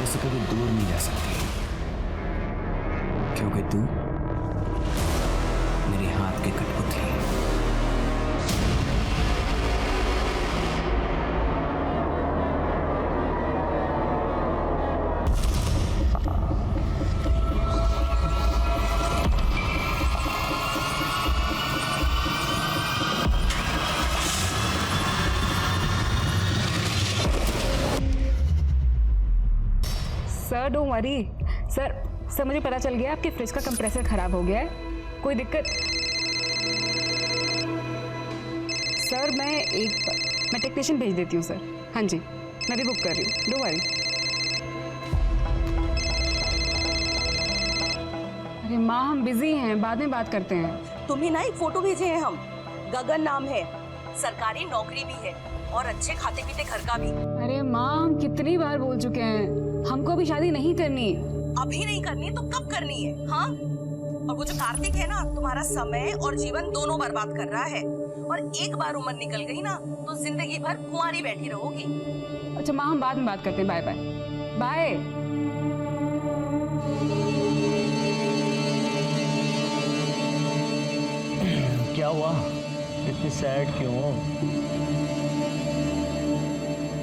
से कभी दूर नहीं जा सकती, क्योंकि तू मेरे हाथ की कठपुतली है। सर डोंट वरी सर मुझे पता चल गया आपके फ्रिज का कंप्रेसर खराब हो गया है। कोई दिक्कत? सर मैं टेक्नीशियन भेज देती हूँ सर। हाँ जी, मैं भी बुक कर रही हूँ, डोंट वरी। अरे माँ, हम बिजी हैं, बाद में बात करते हैं। तुम्हें ना एक फोटो भेजे हैं हम। गगन नाम है, सरकारी नौकरी भी है और अच्छे खाते पीते घर का भी। अरे माँ, हम कितनी बार बोल चुके हैं हमको अभी शादी नहीं करनी। अभी नहीं करनी तो कब करनी है? हाँ, और वो जो कार्तिक है ना, तुम्हारा समय और जीवन दोनों बर्बाद कर रहा है। और एक बार उम्र निकल गई ना तो जिंदगी भर कुंवारी बैठी रहोगी। अच्छा माँ, हम बाद में बात करते हैं। Bye bye bye. क्या हुआ, इतनी सैड क्यों हो?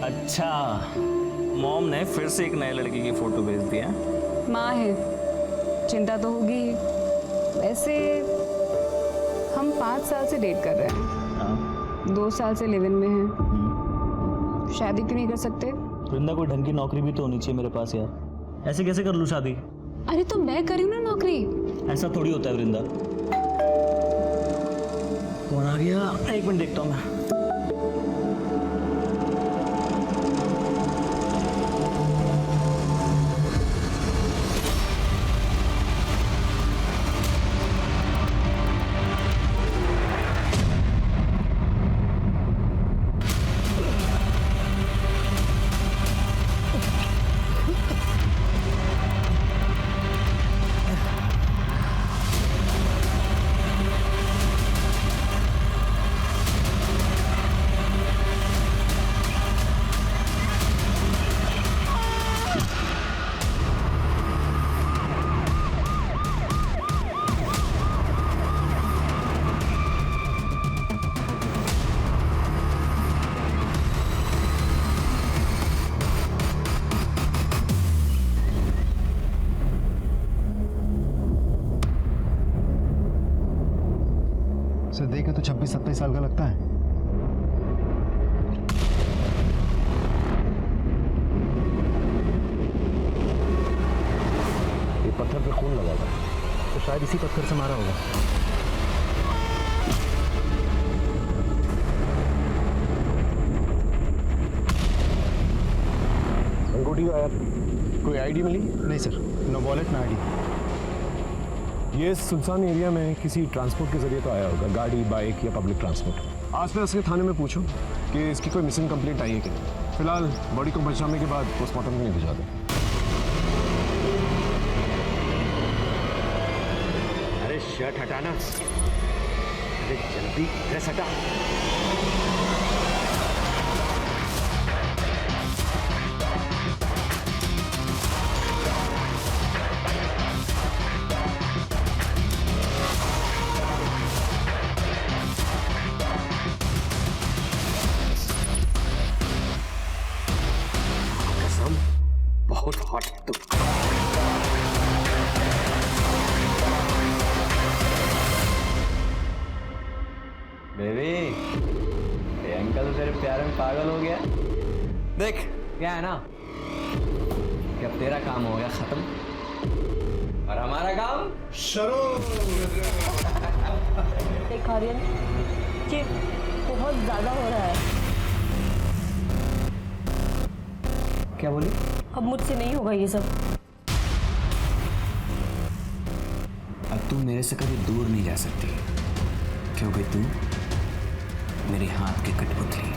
अच्छा, मॉम ने फिर से एक नए लड़के की फोटो भेज दी है। माँ है, चिंता तो होगी ही। वैसे हम 5 साल से डेट कर रहे हैं। 2 साल से लिव इन में हैं। शादी क्यों नहीं कर सकते? वृंदा, कोई ढंग की नौकरी भी तो होनी चाहिए मेरे पास यार। ऐसे कैसे कर लूँ शादी? अरे तो मैं करी हूँ ना नौकरी। ऐसा थोड़ी होता है वृंदा। कौन आ गया? 1 मिनट देखता हूँ मैं। सर देखे तो 26-27 साल का लगता है। ये पत्थर पे खून लगा था, तो शायद इसी पत्थर से मारा होगा। अंगूठी का कोई आईडी मिली? नहीं सर, नो वॉलेट ना आईडी। ये सुनसान एरिया में किसी ट्रांसपोर्ट के जरिए तो आया होगा, गाड़ी, बाइक या पब्लिक ट्रांसपोर्ट। आसपास के थाने में पूछो कि इसकी कोई मिसिंग कंप्लेंट आई है कि नहीं। फिलहाल बॉडी को बचाने के बाद पोस्टमार्टम के लिए भिजा दें। अरे शर्ट हटाना, अरे जल्दी ड्रेस हटा। बहुत हॉट है तुम। बेबी, ये अंकल तो तेरे प्यार में पागल हो गया। देख क्या है ना, कि अब तेरा काम हो गया खत्म और हमारा काम शुरू। देख आर्यन, ये बहुत ज्यादा हो रहा है। क्या बोली? अब मुझसे नहीं होगा ये सब। अब तू मेरे से कभी दूर नहीं जा सकती, क्योंकि तू मेरे हाथ की कठपुतली है।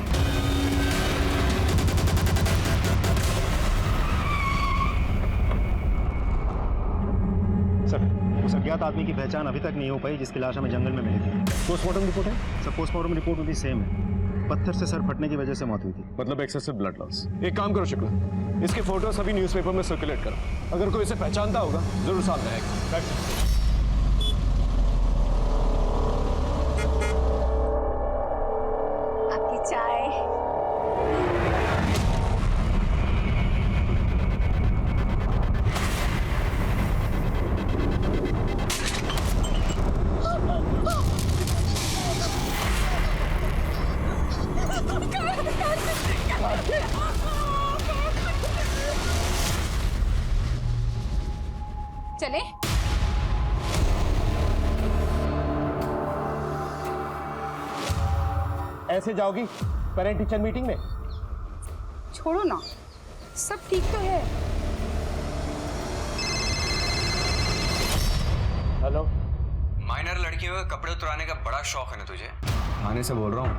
सर, उस अज्ञात आदमी की पहचान अभी तक नहीं हो पाई जिसकी लाश हमें जंगल में मिली थी। पोस्टमार्टम रिपोर्ट है? सर पोस्टमार्टम रिपोर्ट भी सेम है। पत्थर से सर फटने की वजह से मौत हुई थी। मतलब एक्सेसिव ब्लड लॉस। एक काम करो शुक्ला, इसके फोटो सभी न्यूज़पेपर में सर्कुलेट करो। अगर कोई इसे पहचानता होगा जरूर सामने आएगा। आपकी चाय। चले? ऐसे जाओगी पेरेंट टीचर मीटिंग में? छोड़ो ना, सब ठीक तो है। हेलो। माइनर लड़कियों के कपड़े उतराने का बड़ा शौक है ना तुझे? थाने से बोल रहा हूँ,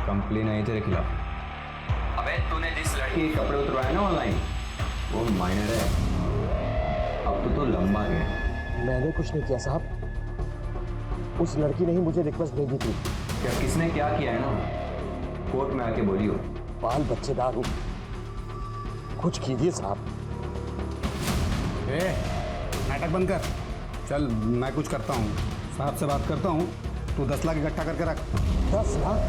कंप्लेन आई तेरे खिलाफ। अबे तूने जिस लड़की के कपड़े उतरवाए ना ऑनलाइन, वो माइनर है। अब तो लंबा गया। मैंने कुछ नहीं किया साहब, उस लड़की ने ही मुझे रिक्वेस्ट भेजी थी। क्या किसने क्या किया है ना, कोर्ट में आके बोलियो। बाल बच्चेदार हूँ, कुछ कीजिए साहब। नाटक बंद कर, चल मैं कुछ करता हूँ, साहब से बात करता हूँ। तू 10 लाख इकट्ठा करके रख। 10 लाख?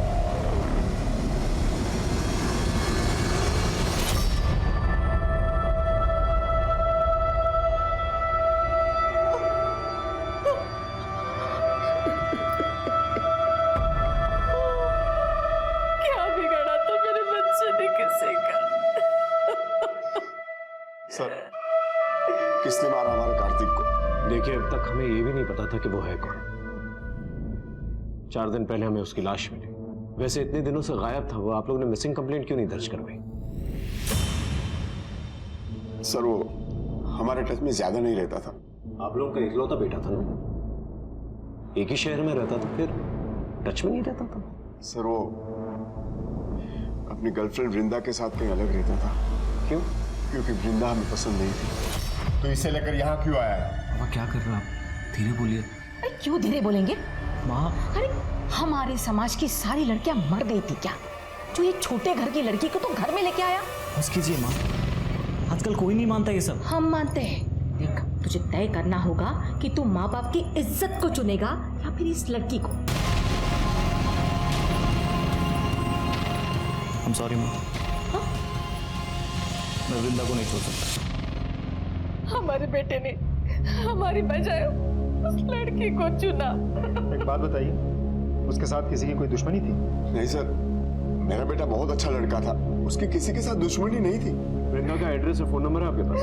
सर, किसने मारा हमारे कार्तिक को? देखिए, अब तक हमें ये भी नहीं पता था कि वो है कौन। 4 दिन पहले हमें उसकी लाश मिली। वैसे इतने दिनों से गायब था वो, आप लोगों ने मिसिंग कंप्लेंट क्यों नहीं दर्ज करवाई? सर, वो हमारे टच में ज्यादा नहीं रहता था। आप लोगों का इकलौता बेटा था ना, एक ही शहर में रहता था, फिर टच में नहीं रहता था? सर, वो अपनी गर्लफ्रेंड वृंदा के साथ कहीं अलग रहता था। क्यों? क्योंकि वृंदा हमें पसंद नहीं थी। तो इसे लेकर यहाँ क्यों आया है? माँ क्या कर रहे हो आप? धीरे बोलिए। अरे क्यों धीरे बोलेंगे माँ? अरे हमारे समाज की सारी लड़कियां मर गई थी क्या, जो ये छोटे घर की लड़की को तो घर में लेके आया? बस कीजिए माँ, आजकल कोई नहीं मानता ये सब। हम मानते हैं। देख, तुझे तय करना होगा कि तू माँ बाप की इज्जत को चुनेगा या फिर इस लड़की को। I'm sorry माँ, मैं वृंदा को नहीं छोड़ सकता। हमारे बेटे ने हमारी बजाय उस लड़की को चुना। एक बात बताइए, उसके साथ किसी की कोई दुश्मनी थी? नहीं सर, मेरा बेटा बहुत अच्छा लड़का था, उसकी किसी के साथ दुश्मनी नहीं थी। वृंदा का एड्रेस और फोन नंबर है आपके पास?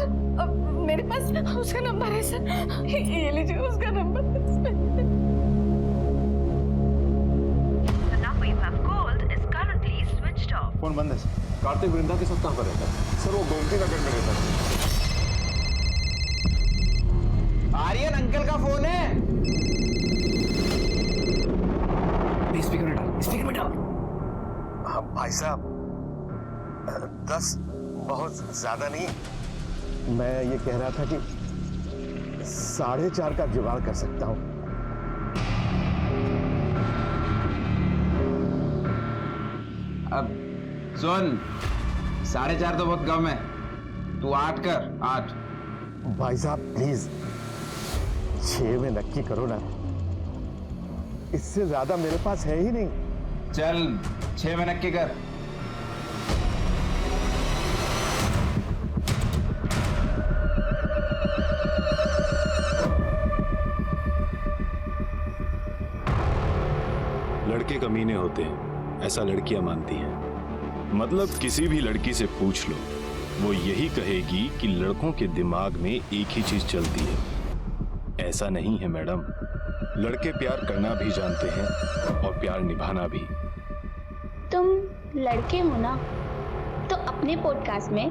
मेरे पास उसका नंबर है सर, ये लीजिए उसका नंबर। फोन बंद है सर। कार्तिक वृंदा के साथ कहाँ पर रहता है? सर, वो गोमती नगर में रहता था। आर्यन अंकल का फोन है। स्पीकर में डाल, स्पीकर में डाल। भाई साहब, 10 बहुत ज्यादा नहीं। मैं ये कह रहा था कि 4.5 का जुगाड़ कर सकता हूँ। अब सुन, 4.5 तो बहुत कम है, तू 8 कर। 8। भाई साहब प्लीज 6 में नक्की करो ना, इससे ज्यादा मेरे पास है ही नहीं। चल 6 में नक्की कर। लड़के कमीने होते हैं, ऐसा लड़कियां मानती हैं। मतलब किसी भी लड़की से पूछ लो, वो यही कहेगी कि लड़कों के दिमाग में एक ही चीज चलती है। ऐसा नहीं है मैडम, लड़के प्यार करना भी जानते हैं और प्यार निभाना भी। तुम लड़के हो ना, तो अपने पॉडकास्ट में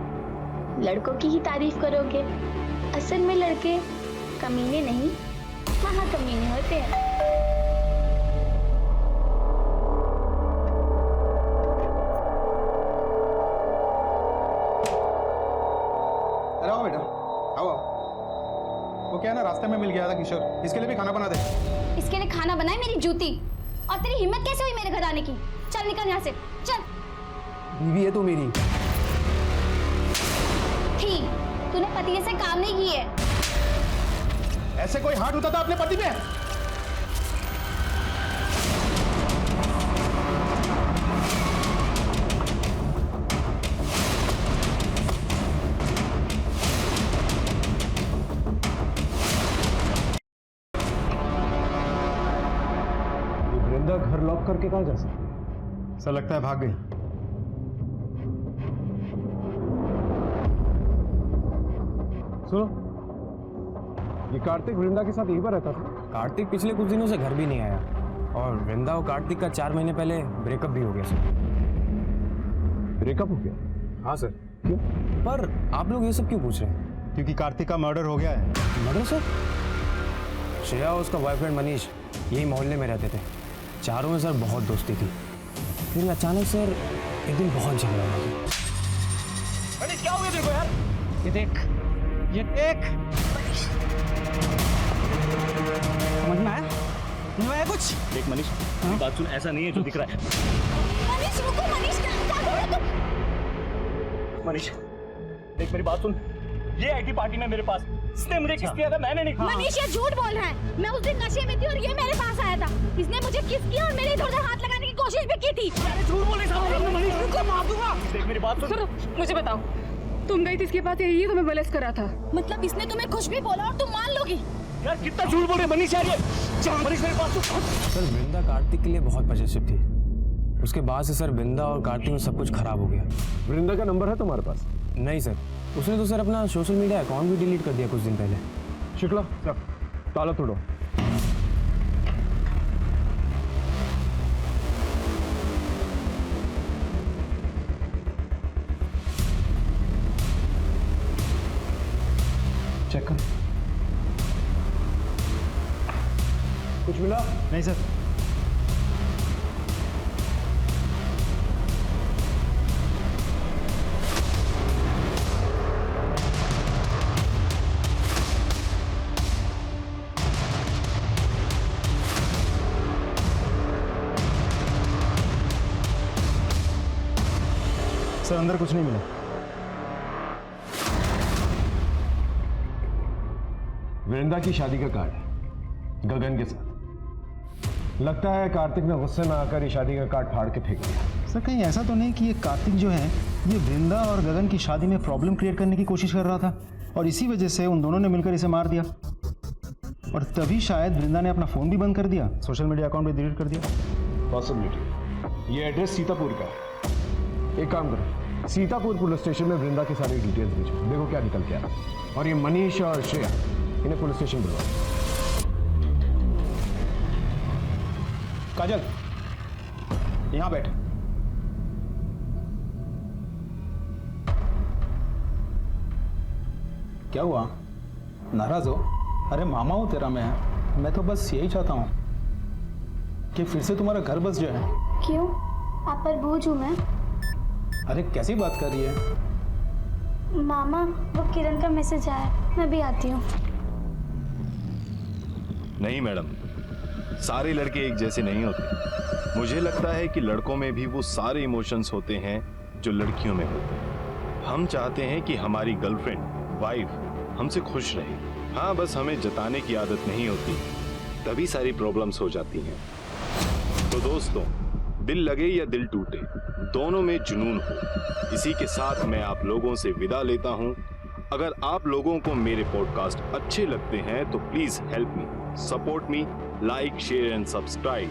लड़कों की ही तारीफ करोगे। असल में लड़के कमीने नहीं, महाकमीने होते हैं। आओ बेटा, आओ। वो क्या है ना, रास्ते में मिल गया था किशोर, इसके लिए भी खाना बना दे। इसके लिए खाना बनाए मेरी जूती। और तेरी हिम्मत कैसे हुई मेरे घर आने की? चल निकल यहाँ से, चल। बीवी है तू मेरी। ठीक, तूने पति से काम नहीं किए। ऐसे कोई हाथ उठाता अपने पति पे? वृंदा घर लॉक करके कहाँ जा सकती? ऐसा लगता है भाग गई। सुनो, ये कार्तिक वृंदा के साथ यहीं पर रहता था? कार्तिक पिछले कुछ दिनों से घर भी नहीं आया और वृंदा और कार्तिक का 4 महीने पहले ब्रेकअप भी हो गया सर। ब्रेकअप हो गया? हाँ सर। क्यों? पर आप लोग ये सब क्यों पूछ रहे हैं? क्योंकि कार्तिक का मर्डर हो गया है। Murder sir? श्रेया और उसका बॉयफ्रेंड मनीष यही मोहल्ले में रहते थे, चारों में सर बहुत दोस्ती थी। फिर अचानक सर एक दिन बहुत झगड़ा हो गया। अरे क्या हो गया तेरे को यार? ये देख, ये देख। समझ में आया? समझ में आया कुछ? देख मनीष, बात सुन, ऐसा नहीं है जो दिख रहा है। मनीष रुको, मनीष क्या कर रहे हो तुम? मनीष, देख मेरी बात सुन, ये आई थी पार्टी में मेरे पास, इसने मुझे किस किया था मैंने नहीं कहा। मनीष ये झूठ बोल रहा है। मैं उस दिन नशे में थी और ये मेरे पास आया था। इसने मुझे किस किया और मेरे इधर-उधर हाथ लगाने की कोशिश भी की थी। अरे झूठ बोल रही है मनीष, रुको मार दूंगा। देख मेरी बात सुन। सर मुझे बताओ, तुम गई थी इसके पास, यही तुम्हें बलेस करा था? मतलब इसने तुम्हें कुछ भी बोला और तुम मान लोगी? यार कितना झूठ बोल रहे मनीष यार, ये मनीष मेरी बात सुन। सर वृंदा कार्तिक के लिए बहुत पॉजिटिव थी, उसके बाद से सर वृंदा और कार्तिक में सब कुछ खराब हो गया। वृंदा का नंबर है तुम्हारे पास? नहीं सर, उसने तो सर अपना सोशल मीडिया अकाउंट भी डिलीट कर दिया कुछ दिन पहले। शुक्ला, ताला तोड़ो। चेक कर। कुछ मिला? नहीं सर। सर अंदर कुछ नहीं मिला। वृंदा की शादी का कार्ड है गगन के साथ। लगता है कार्तिक ने गुस्से में आकर ये शादी का कार्ड फाड़ के फेंक दिया। सर कहीं ऐसा तो नहीं कि ये कार्तिक जो है ये वृंदा और गगन की शादी में प्रॉब्लम क्रिएट करने की कोशिश कर रहा था और इसी वजह से उन दोनों ने मिलकर इसे मार दिया और तभी शायद वृंदा ने अपना फ़ोन भी बंद कर दिया, सोशल मीडिया अकाउंट भी डिलीट कर दिया। पॉसिबिलिटी। ये एड्रेस सीतापुर का है। एक काम करो, सीतापुर पुलिस स्टेशन में वृंदा के सारे डिटेल्स भेजो, देखो क्या निकल के आ रहा। और ये मनीष और श्रेया इन्हें पुलिस स्टेशन बुलाओ। काजल यहाँ बैठ। क्या हुआ, नाराज हो? अरे मामा हूँ तेरा मैं तो बस यही चाहता हूँ कि फिर से तुम्हारा घर बस जाए। क्यों, आप पर बोझ हूँ मैं? अरे कैसी बात कर रही है? मामा वो किरण का मैसेज आया, मैं भी आती हूँ। नहीं मैडम, सारे लड़के एक जैसे नहीं होते। मुझे लगता है कि लड़कों में भी वो सारे इमोशंस होते हैं जो लड़कियों में होते हैं। हम चाहते हैं कि हमारी गर्लफ्रेंड, वाइफ हमसे खुश रहे। हाँ, बस हमें जताने की आदत नहीं होती, तभी सारी प्रॉब्लम्स हो जाती हैं। तो दोस्तों, दिल लगे या दिल टूटे, दोनों में जुनून हो। इसी के साथ मैं आप लोगों से विदा लेता हूं। अगर आप लोगों को मेरे पॉडकास्ट अच्छे लगते हैं तो please help me, support me, like, share and subscribe.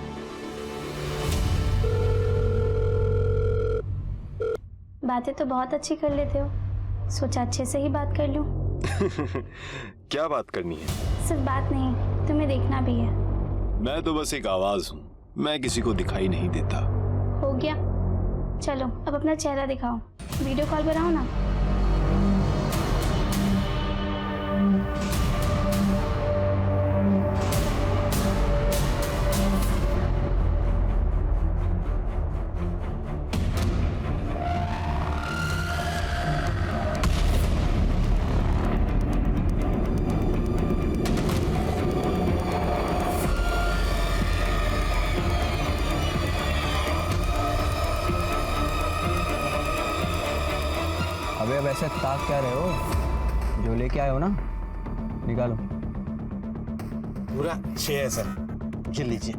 बातें तो बहुत अच्छी कर लेते हो, सोचा अच्छे से ही बात कर लूं। क्या बात करनी है? सिर्फ बात नहीं, तुम्हें देखना भी है। मैं तो बस एक आवाज हूँ, मैं किसी को दिखाई नहीं देता। हो गया, चलो अब अपना चेहरा दिखाओ, वीडियो कॉल बनाओ ना। अबे वैसे ताक क्या रहे हो? जो लेके आए हो ना, निकालो। पूरा 6 है सर, ये लीजिए।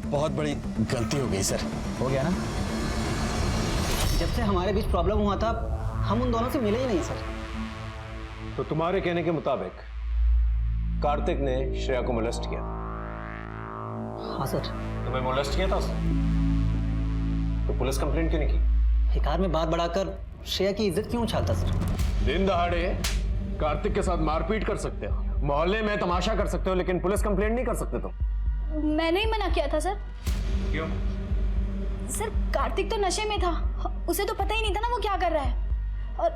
बहुत बड़ी गलती हो गई सर। हो गया ना? जब से हमारे बीच प्रॉब्लम हुआ था हम उन दोनों से मिले ही नहीं सर। तो तुम्हारे कहने के मुताबिक कार्तिक ने श्रेया को मोलेस्ट किया? हाँ सर। तुम्हें मोलेस्ट किया था उसने? तो पुलिस कंप्लेंट क्यों नहीं की? हिकार में बात बढ़ाकर श्रेया की इज्जत क्यों उछालता सर? दिन दहाड़े कार्तिक के साथ मारपीट कर सकते हो, मोहल्ले में तमाशा कर सकते हो, लेकिन पुलिस कंप्लेंट नहीं कर सकते तुम। मैंने ही मना किया था सर। क्यों? सर कार्तिक तो नशे में था, उसे तो पता ही नहीं था ना वो क्या कर रहा है। और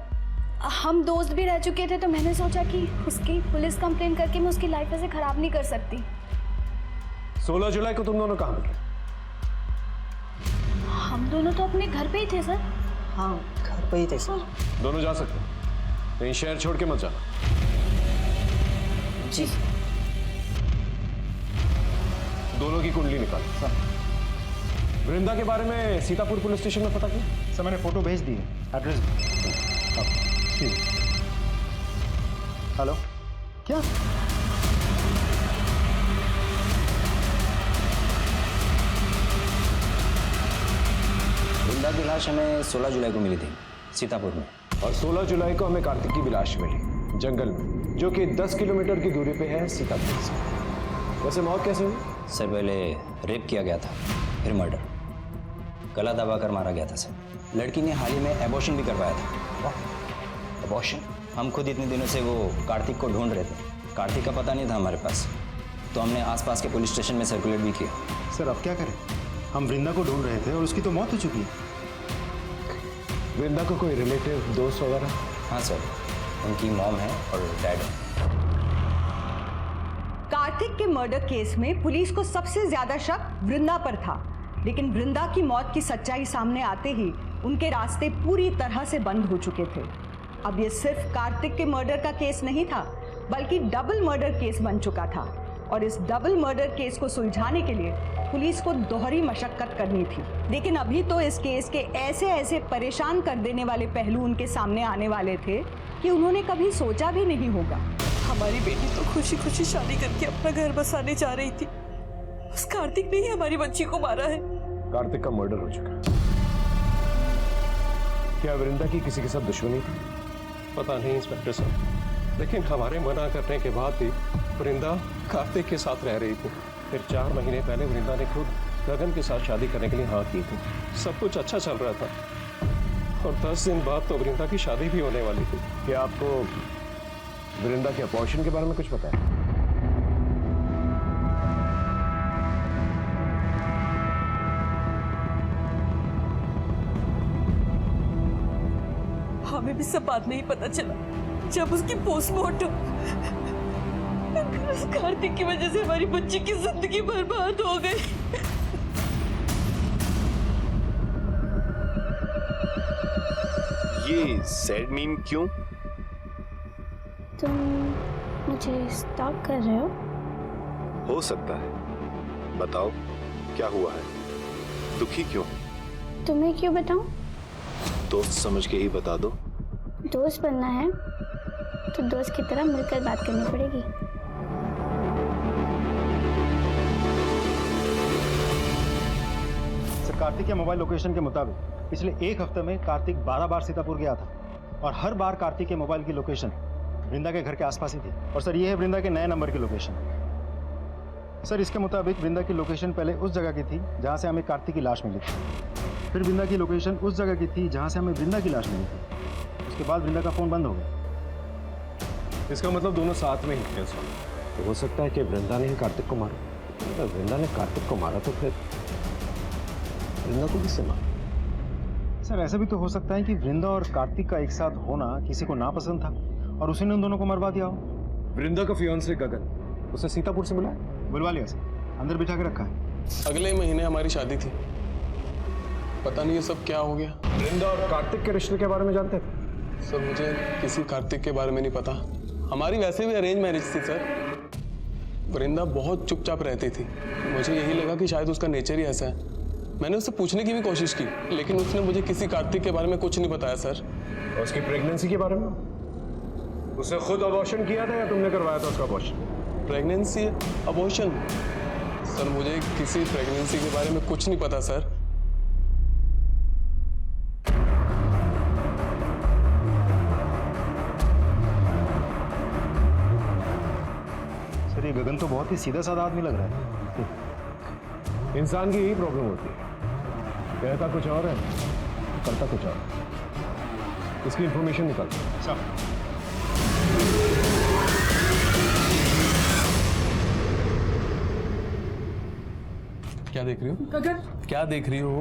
हम दोस्त भी रह चुके थे, तो मैंने सोचा कि उसकी पुलिस कंप्लेंट करके मैं उसकी लाइफ ऐसे खराब नहीं कर सकती। 16 जुलाई को तुम दोनों कहाँ मिले? हम दोनों तो अपने घर पे ही थे सर। हाँ घर पे ही थे सर। दोनों जा सकते हो, कहीं शहर छोड़ के मत जाना। जी। दोनों की कुंडली निकालो। सर वृंदा के बारे में सीतापुर पुलिस स्टेशन में पता किया? सर मैंने फोटो भेज दी है, एड्रेस। हेलो, क्या? वृंदा की लाश हमें 16 जुलाई को मिली थी सीतापुर में, और 16 जुलाई को हमें कार्तिक की भी लाश मिली जंगल में, जो कि 10 किलोमीटर की दूरी पे है सीतापुर से। वैसे मौत कैसे हुई? सर पहले रेप किया गया था, फिर मर्डर, गला दबाकर मारा गया था सर। लड़की ने हाल ही में एबॉर्शन भी करवाया था। एबॉर्शन? हम खुद इतने दिनों से वो कार्तिक को ढूंढ रहे थे, कार्तिक का पता नहीं था हमारे पास, तो हमने आसपास के पुलिस स्टेशन में सर्कुलेट भी किया। सर अब क्या करें, हम वृंदा को ढूंढ रहे थे और उसकी तो मौत हो चुकी है। वृंदा को कोई रिलेटिव, दोस्त वगैरह? हाँ सर, उनकी मॉम है और डैड है। कार्तिक के मर्डर केस में पुलिस को सबसे ज्यादा शक वृंदा पर था, लेकिन वृंदा की मौत की सच्चाई सामने आते ही उनके रास्ते पूरी तरह से बंद हो चुके थे। अब ये सिर्फ कार्तिक के मर्डर का केस नहीं था, बल्कि डबल मर्डर केस बन चुका था, और इस डबल मर्डर केस को सुलझाने के लिए पुलिस को दोहरी मशक्कत करनी थी। लेकिन अभी तो इस केस के ऐसे ऐसे परेशान कर देने वाले पहलू उनके सामने आने वाले थे कि उन्होंने कभी सोचा भी नहीं होगा। हमारी बेटी तो खुशी खुशी शादी करके अपना घर बसाने जा रही थी, उस कार्तिक ने ही हमारी बच्ची को मारा है। कार्तिक का मर्डर हो चुका है। क्या वृंदा की किसी के साथ दुश्मनी थी? पता नहीं इंस्पेक्टर साहब, लेकिन हमारे मना करने के बाद भी वृंदा कार्तिक के साथ रह रही थी। फिर 4 महीने पहले वृंदा ने खुद गगन के साथ शादी करने के लिए हाँ की थी। सब कुछ अच्छा चल रहा था, और 10 दिन बाद तो वृंदा की शादी भी होने वाली थी। क्या आपको वृंदा के अपॉर्शन के बारे में कुछ पता है? हमें भी सब बात नहीं पता चला जब उसकी पोस्टमार्टम। कार्तिक की वजह से हमारी बच्ची की जिंदगी बर्बाद हो गई। ये सैड मीम क्यों? तुम मुझे स्टॉक कर रहे हो सकता है, बताओ क्या हुआ है, दुखी क्यों? तुम्हें क्यों बताऊं? दोस्त समझ के ही बता दो। दोस्त बनना है तो दोस्त की तरह मिलकर बात करनी पड़ेगी। सर कार्तिक के मोबाइल लोकेशन के मुताबिक पिछले 1 हफ्ते में कार्तिक 12 बार सीतापुर गया था, और हर बार कार्तिक के मोबाइल की लोकेशन वृंदा के घर के आसपास ही थी। और सर ये है वृंदा के नए नंबर की लोकेशन। सर इसके मुताबिक वृंदा की लोकेशन पहले उस जगह की थी जहाँ से हमें कार्तिक की लाश मिली थी, फिर वृंदा की लोकेशन उस जगह की थी जहाँ से हमें वृंदा की लाश मिली थी। उसके बाद वृंदा का फ़ोन बंद हो गया। इसका मतलब दोनों साथ में ही थे। तो हो सकता है कि वृंदा ने ही कार्तिक को मारा। अगर वृंदा ने कार्तिक को मारा तो फिर वृंदा को किससे मारा? सर ऐसा भी तो हो सकता है कि वृंदा और कार्तिक का एक साथ होना किसी को नापसंद था और उसी ने उन दोनों को मरवा दिया हो। वृंदा का फियांसे गगन, उसे सीतापुर से बुलाया? बुलवा लिया सर, अंदर बिठा के रखा है। अगले महीने हमारी शादी थी, पता नहीं ये सब क्या हो गया। वृंदा और कार्तिक के रिश्ते के बारे में जानते थे? सर मुझे किसी कार्तिक के बारे में नहीं पता, हमारी वैसे भी अरेंज मैरिज थी सर। वृंदा बहुत चुपचाप रहती थी, मुझे यही लगा कि शायद उसका नेचर ही ऐसा है। मैंने उससे पूछने की भी कोशिश की, लेकिन उसने मुझे किसी कार्तिक के बारे में कुछ नहीं बताया सर। और उसकी प्रेगनेंसी के बारे में? उसने खुद अबॉर्शन किया था या तुमने करवाया था उसका अबॉर्शन? Pregnancy, abortion? सर मुझे किसी प्रेगनेंसी के बारे में कुछ नहीं पता सर। सर ये गगन तो बहुत ही सीधा साधा आदमी लग रहा है। इंसान की यही प्रॉब्लम होती है, कहता कुछ और है, करता कुछ और। इसकी इंफॉर्मेशन निकाल। क्या देख रही हो? गगन, क्या देख रही हो?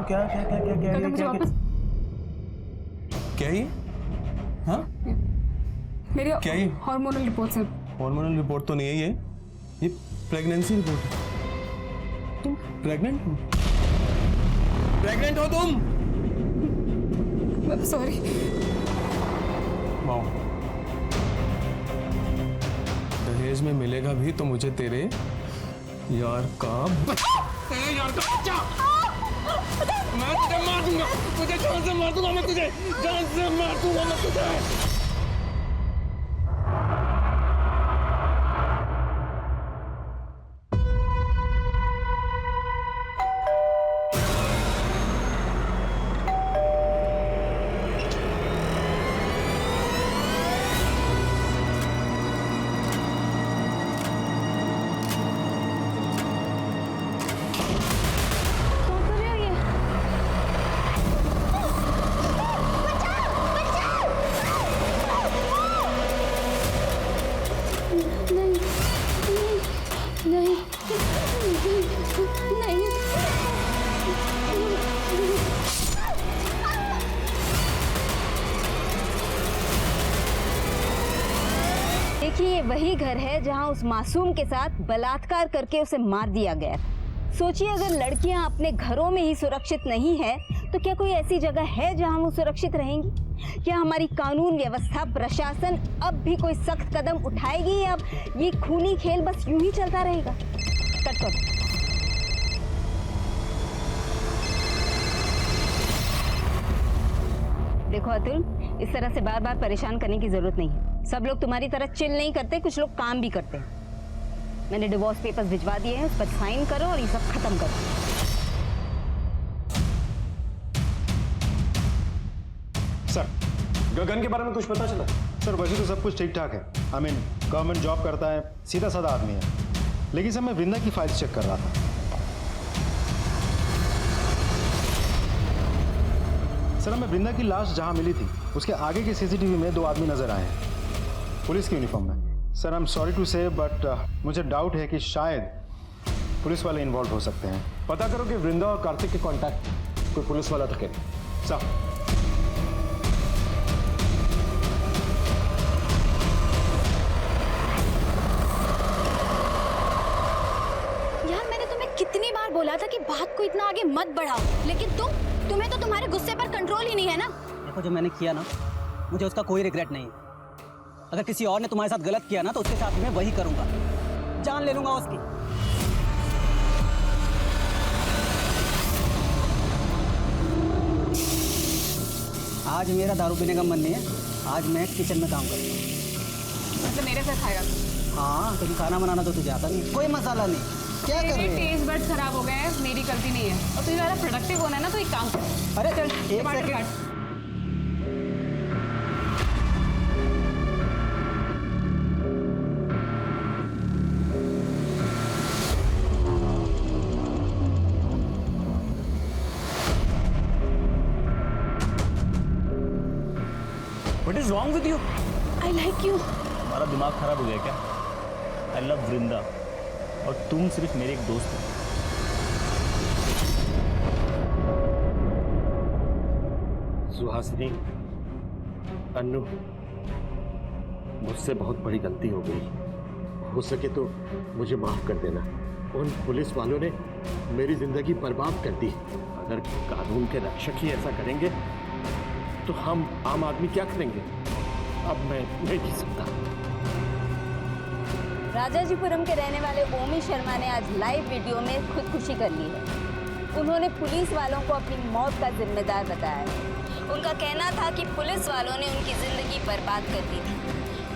क्या क्या क्या क्या क्या गगन, मुझे वापस क्या ये? हाँ? मेरी क्या ये? हार्मोनल रिपोर्ट्स हैं। हार्मोनल रिपोर्ट तो नहीं है ये प्रेगनेंसी रिपोर्ट है। तुम प्रेग्नेंट हो? प्रेग्नेंट हो तुम? सॉरी। वाओ। दहेज में मिलेगा भी तो मुझे तेरे यार का तेरे यार का बच्चा मैं तुझे मार दूंगा, तुझे जान से मार दूंगा, मैं तुझे जान से मार दूंगा मैं तुझे। देखिए, ये वही घर है जहां उस मासूम के साथ बलात्कार करके उसे मार दिया गया। सोचिए, अगर लड़कियां अपने घरों में ही सुरक्षित नहीं है तो क्या कोई ऐसी जगह है जहां वो सुरक्षित रहेंगी? क्या हमारी कानून व्यवस्था, प्रशासन अब भी कोई सख्त कदम उठाएगी या अब ये खूनी खेल बस यूं ही चलता रहेगा? कट करो। देखो अतुल, इस तरह से बार बार परेशान करने की जरूरत नहीं है। सब लोग तुम्हारी तरह चिल नहीं करते, कुछ लोग काम भी करते हैं। मैंने डिवोर्स पेपर्स भिजवा दिए हैं, उस पर साइन करो और ये सब खत्म करो। सर, गगन के बारे में कुछ पता चला? सर वैसे तो सब कुछ ठीक ठाक है। आई मीन गवर्नमेंट जॉब करता है, सीधा साधा आदमी है। लेकिन सर मैं वृंदा की फाइल्स चेक कर रहा था। सर हमें वृंदा की लाश जहां मिली थी उसके आगे के सीसीटीवी में 2 आदमी नजर आए हैं, पुलिस की यूनिफॉर्म में। Sir I am sorry to say but मुझे डाउट है कि शायद पुलिस वाले इन्वॉल्व हो सकते हैं। पता करो कि वृंदा और कार्तिक के कांटेक्ट कोई पुलिस वाला रखे। सर यार, मैंने तुम्हें कितनी बार बोला था कि बात को इतना आगे मत बढ़ाओ, लेकिन तुम्हें तो तुम्हारे गुस्से पर कंट्रोल ही नहीं है ना। देखो, जो मैंने किया ना, मुझे उसका कोई रिग्रेट नहीं। अगर किसी और ने तुम्हारे साथ गलत किया ना तो उसके साथ मैं वही करूंगा, जान ले लूंगा उसकी। आज मेरा दारू पीने का मन नहीं है, आज मैं किचन में काम करूंगा। मतलब मेरे साथ खाएगा? हाँ, क्योंकि खाना बनाना तो तुझे आता नहीं, कोई मसाला नहीं। क्या कर रही है? टेस्ट बड्स खराब हो गए हैं, मेरी गलती नहीं है। और तुझे ज़्यादा प्रोडक्टिव होना है ना, तो एक काम कर। अरे चल, एक टमाटर सेकंड। काट। What is wrong with you? I like you. तुम्हारा दिमाग खराब हो गया क्या? I love वृंदा और तुम सिर्फ मेरे एक दोस्त हो। सुहासिनी, अन्नू, मुझसे बहुत बड़ी गलती हो गई। हो सके तो मुझे माफ कर देना। उन पुलिस वालों ने मेरी जिंदगी बर्बाद कर दी। अगर कानून के रक्षक ही ऐसा करेंगे तो हम आम आदमी क्या करेंगे? अब मैं नहीं जी सकता। राजाजीपुरम के रहने वाले ओमी शर्मा ने आज लाइव वीडियो में खुदकुशी कर ली है। उन्होंने पुलिस वालों को अपनी मौत का जिम्मेदार बताया है। उनका कहना था कि पुलिस वालों ने उनकी जिंदगी बर्बाद कर दी थी।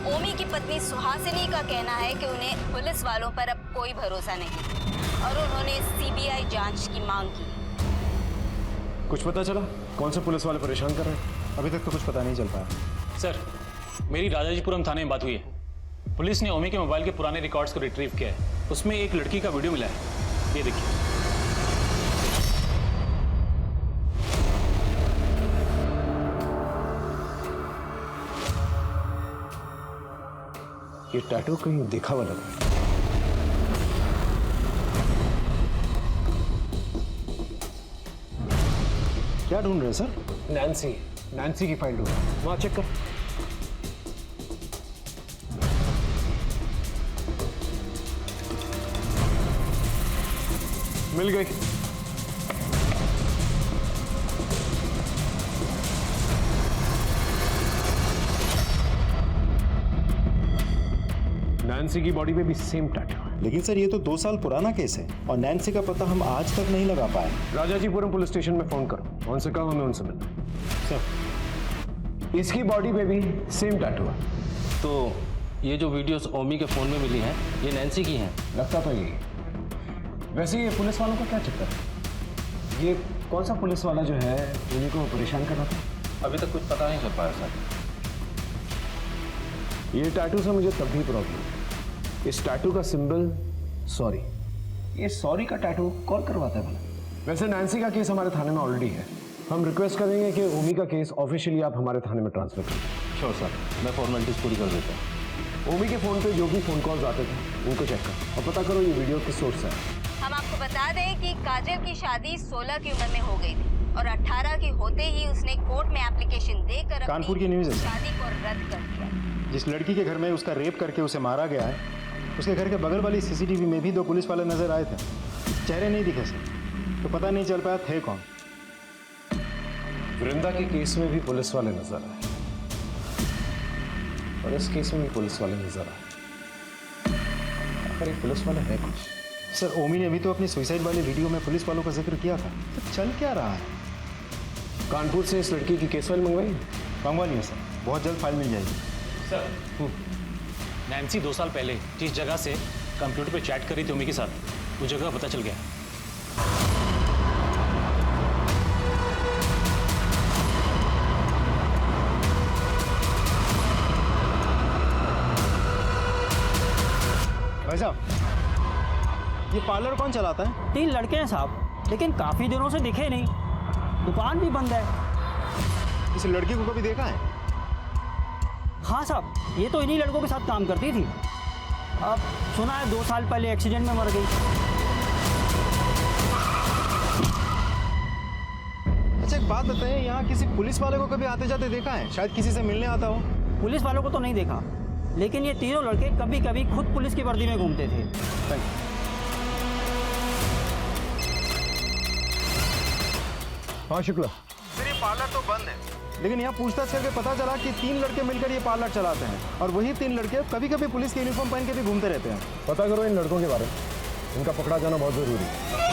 ओमी की पत्नी सुहासिनी का कहना है कि उन्हें पुलिस वालों पर अब कोई भरोसा नहीं और उन्होंने सीबीआई जांच की मांग की। कुछ पता चला कौन से पुलिस वाले परेशान कर रहे हैं? अभी तक तो कुछ पता नहीं चल पाया। सर, मेरी राजाजीपुरम थाने में बात हुई है। पुलिस ने ओमी के मोबाइल के पुराने रिकॉर्ड्स को रिट्रीव किया है। उसमें एक लड़की का वीडियो मिला है, ये देखिए। ये टैटू कहीं देखा हुआ लग रहा है। क्या ढूंढ रहे हैं सर? नैन्सी की फाइल ढूंढ रहा है। वहां चेक कर। मिल गई। नैन्सी की बॉडी पे भी सेम टैटू है। लेकिन सर ये तो 2 साल पुराना केस है और नैन्सी का पता हम आज तक नहीं लगा पाए। राजाजीपुरम पुलिस स्टेशन में फोन करो, उनसे कहो हमें उनसे मिलना। सर इसकी बॉडी पे भी सेम टैटू है। तो ये जो वीडियोस ओमी के फोन में मिली हैं, ये नैन्सी की हैं? लगता तो यही। वैसे ये पुलिस वालों का क्या चक्कर है? ये कौन सा पुलिस वाला जो है उन्हीं को परेशान कर रहा था? अभी तक कुछ पता नहीं चल पाया सर। ये टैटू से मुझे तब भी प्रॉब्लम। इस टैटू का सिंबल सॉरी। ये सॉरी का टैटू कौन करवाता है भला? वैसे नैन्सी का केस हमारे थाने में ऑलरेडी है। हम रिक्वेस्ट करेंगे कि ओमी का केस ऑफिशियली आप हमारे थाने में ट्रांसफर करें। श्योर सर, मैं फॉर्मेलिटीज पूरी कर देता हूँ। ओमी के फोन पे जो भी फोन कॉल्स आते थे उनको चेक करो और पता करो ये वीडियो किस सोर्स से है। हम आपको बता दें कि काजल की शादी 16 की उम्र में हो गई थी और 18 की होते ही उसने कोर्ट में एप्लीकेशन देकर कानपुर की न्यूज़ है। शादी को रद्द कर दिया। जिस लड़की के घर में उसका रेप करके उसे मारा गया है, उसके घर के बगल वाली सीसीटीवी में भी 2 पुलिस वाले नजर आए थे। चेहरे नहीं दिखे सर, तो पता नहीं चल पाया थे कौन। वृंदा के केस में भी पुलिस वाले नजर आए और इस केस में भी पुलिस वाले नजर आए। आखिर एक पुलिस वाले है कुछ? सर ओमी ने भी तो अपनी सुसाइड वाली वीडियो में पुलिस वालों का जिक्र किया था। तो चल क्या रहा है? कानपुर से इस लड़की की केस फाइल मंगवाई? मंगवा लिया सर, बहुत जल्द फाइल मिल जाएगी। सर, नैन्सी 2 साल पहले जिस जगह से कंप्यूटर पे चैट कर रही थी ओमी के साथ, वो जगह पता चल गया। भाई साहब, ये पार्लर कौन चलाता है? 3 लड़के हैं साहब, लेकिन काफी दिनों से दिखे नहीं। दुकान भी बंद है। इस लड़की को कभी देखा है? हाँ साहब, ये तो इन्हीं लड़कों के साथ काम करती थी। अब सुना है 2 साल पहले एक्सीडेंट में मर गई। अच्छा एक बात बताइए, यहाँ किसी पुलिस वाले को कभी आते जाते देखा है? शायद किसी से मिलने आता हो। पुलिस वालों को तो नहीं देखा, लेकिन ये तीनों लड़के कभी कभी खुद पुलिस की वर्दी में घूमते थे। हाँ शुक्ला। सर ये पार्लर तो बंद है, लेकिन यहाँ पूछताछ करके पता चला कि 3 लड़के मिलकर ये पार्लर चलाते हैं और वही 3 लड़के कभी कभी पुलिस की यूनिफॉर्म पहन के भी घूमते रहते हैं। पता करो इन लड़कों के बारे में, इनका पकड़ा जाना बहुत जरूरी है।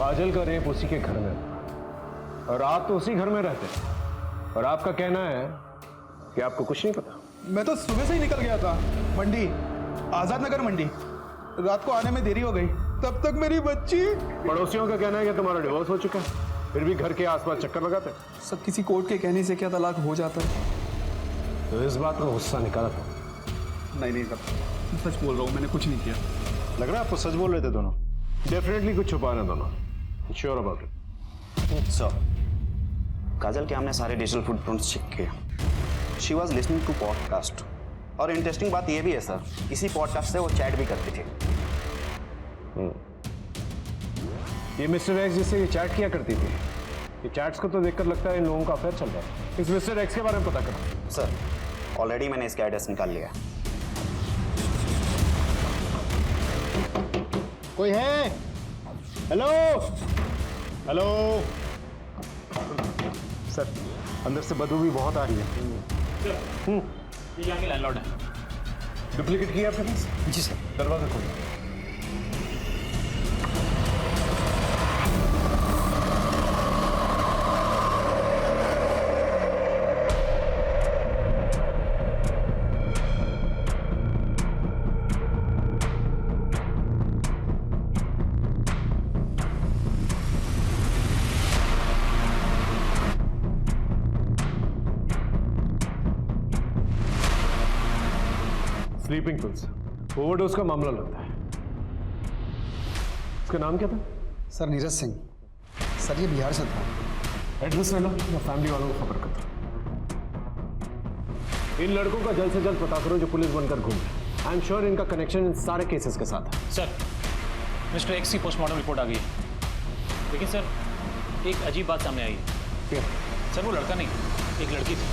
काजल का रेप उसी के घर में था और आप तो उसी घर में रहते हैं और आपका कहना है कि आपको कुछ नहीं पता। मैं तो सुबह से ही निकल गया था मंडी, आजाद नगर मंडी। रात को आने में देरी हो गई, तब तक मेरी बच्ची। पड़ोसियों का कहना है कि तुम्हारा डिवोर्स हो चुका है, फिर भी घर के आसपास चक्कर लगाते हैं। सब किसी कोर्ट के कहने से क्या तलाक हो जाता है? तो इस बात का गुस्सा निकाला था? नहीं सर, सच बोल रहा हूँ, मैंने कुछ नहीं किया। लग रहा है आपको सच बोल रहे थे दोनों। डेफिनेटली कुछ छुपा रहे दोनों। Sure about it? Sir, Kajal के हमने सारे डिजिटल फुटप्रिंट्स चेक किए। She was listening to podcast और इंटरेस्टिंग बात यह भी है सर, इसी पॉडकास्ट से वो चैट भी करती थी। ये मिस्टर एक्स जिससे ये चैट किया करती थी, ये चैट्स को तो देखकर लगता है इन लोगों का अफेयर चल रहा है। इस मिस्टर एक्स के बारे में पता करो। सर ऑलरेडी मैंने इसका एड्रेस निकाल लिया। कोई है? हेलो हेलो सर, अंदर से बदबू भी बहुत आ रही है। ये यहाँ के लैंडलॉर्ड है। डुप्लीकेट किया आपके पास? जी सर। दरवाजा खोलो। स्लीपिंग पिल्स, ओवरडोज का मामला लगता है। इसका नाम क्या था? सर नीरज सिंह। सर ये बिहार से था। एड्रेस लेना, मैं फैमिली वालों को खबर करता हूं। इन लड़कों का जल्द से जल्द पता करो जो पुलिस बनकर घूम रहे। आई एम श्योर इनका कनेक्शन इन सारे केसेस के साथ है। सर, मिस्टर एक्स की पोस्टमार्टम रिपोर्ट आ गई है, लेकिन सर एक अजीब बात सामने आई है। क्या? सर वो लड़का नहीं, एक लड़की थी।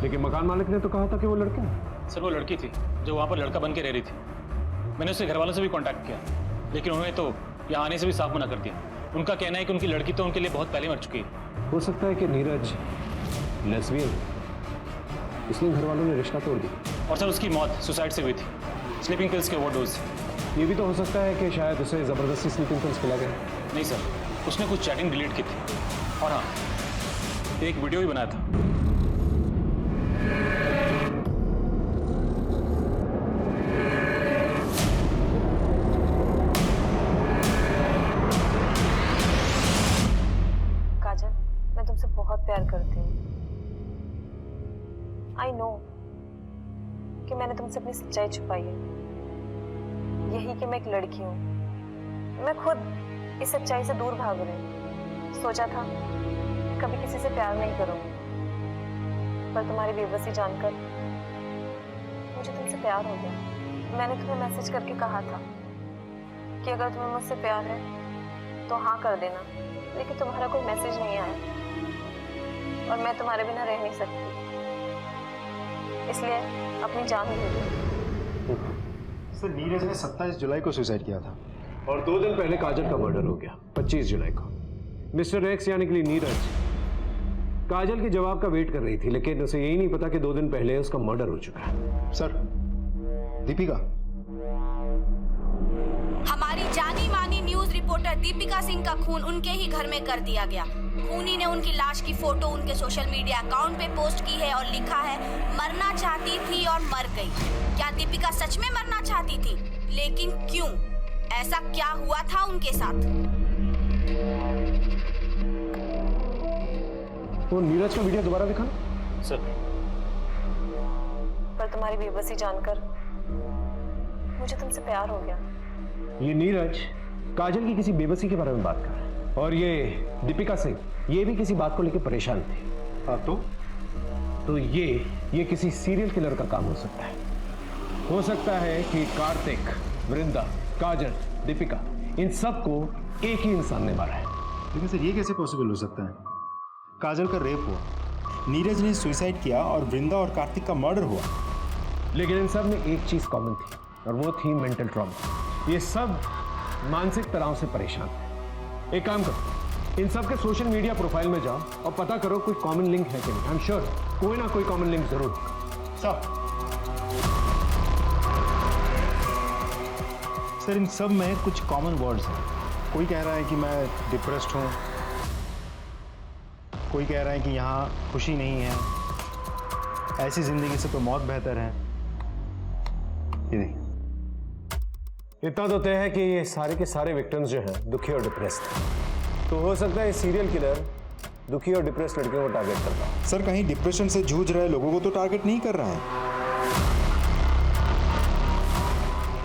लेकिन मकान मालिक ने तो कहा था कि वो लड़का है। सर वो लड़की थी जो वहाँ पर लड़का बन के रह रही थी। मैंने उसके घर वालों से भी कांटेक्ट किया, लेकिन उन्होंने तो यहाँ आने से भी साफ मना कर दिया। उनका कहना है कि उनकी लड़की तो उनके लिए बहुत पहले मर चुकी है। हो सकता है कि नीरज लेस्बियन, इसलिए घर वालों ने रिश्ता तोड़ दिया। और सर उसकी मौत सुसाइड से हुई थी, स्लीपिंग पिल्स के ओवरडोज। ये भी तो हो सकता है कि शायद उसे जबरदस्ती स्लीपिंग पिल्स खिला गया। नहीं सर, उसने कुछ चैटिंग डिलीट की थी, और हाँ एक वीडियो भी बनाया था। तुमसे बहुत प्यार करती हूँ। आई नो कि मैंने तुमसे अपनी सच्चाई छुपाई है, यही कि मैं एक लड़की हूँ। मैं खुद इस सच्चाई से दूर भाग रही हूँ। सोचा था कभी किसी से प्यार नहीं करूँगी, पर तुम्हारी बेबसी जानकर मुझे तुमसे प्यार हो गया। मैंने तुम्हें मैसेज करके कहा था कि अगर तुम्हें मुझसे प्यार है तो हाँ कर देना, लेकिन तुम्हारा कोई मैसेज नहीं आया और मैं तुम्हारे बिना रह नहीं सकती, इसलिए अपनी जान दे दी। सर नीरज ने 27 जुलाई को सुसाइड किया था और 2 दिन पहले काजल का मर्डर हो गया 25 जुलाई को। मिस्टर एक्स यानी कि नीरज काजल के जवाब का वेट कर रही थी, लेकिन उसे यही नहीं पता कि 2 दिन पहले उसका मर्डर हो चुका है। सर दीपिका, हमारी जानी मानी न्यूज रिपोर्टर दीपिका सिंह का खून उनके ही घर में कर दिया गया। खूनी ने उनकी लाश की फोटो उनके सोशल मीडिया अकाउंट पे पोस्ट की है और लिखा है मरना चाहती थी और मर गई। क्या दीपिका सच में मरना चाहती थी? लेकिन क्यों? ऐसा क्या हुआ था उनके साथ? वो नीरज का वीडियो दोबारा दिखाना। सर, पर तुम्हारी बेबसी जानकर मुझे तुमसे प्यार हो गया। ये नीरज काजल की किसी बेबसी के बारे में बात कर रहा है, और ये दीपिका सिंह ये भी किसी बात को लेकर परेशान थी। हाँ तो ये किसी सीरियल किलर का काम हो सकता है। हो सकता है कि कार्तिक, वृंदा, काजल, दीपिका इन सबको एक ही इंसान ने मारा है। लेकिन सर ये कैसे पॉसिबल हो सकता है? काजल का रेप हुआ, नीरज ने सुसाइड किया और वृंदा और कार्तिक का मर्डर हुआ। लेकिन इन सब में एक चीज कॉमन थी, और वो थी मेंटल ट्रॉमा। ये सब मानसिक तनाव से परेशान थे। एक काम करो, इन सब के सोशल मीडिया प्रोफाइल में जाओ और पता करो कोई कॉमन लिंक है कि नहीं। आई एम श्योर कोई ना कोई कॉमन लिंक जरूर। सर इन सब में कुछ कॉमन वर्ड्स हैं। कोई कह रहा है कि मैं डिप्रेस्ड हूँ, कोई कह रहा है कि यहाँ खुशी नहीं है, ऐसी जिंदगी से तो मौत बेहतर है। ये नहीं, इतना तो तय है कि ये सारे के सारे विक्टिम्स जो हैं दुखी और डिप्रेस्ड हैं। तो हो सकता है सीरियल किलर दुखी और डिप्रेस्ड लड़कियों को टारगेट करता है। सर कहीं डिप्रेशन से जूझ रहे लोगों को तो टारगेट नहीं कर रहा है,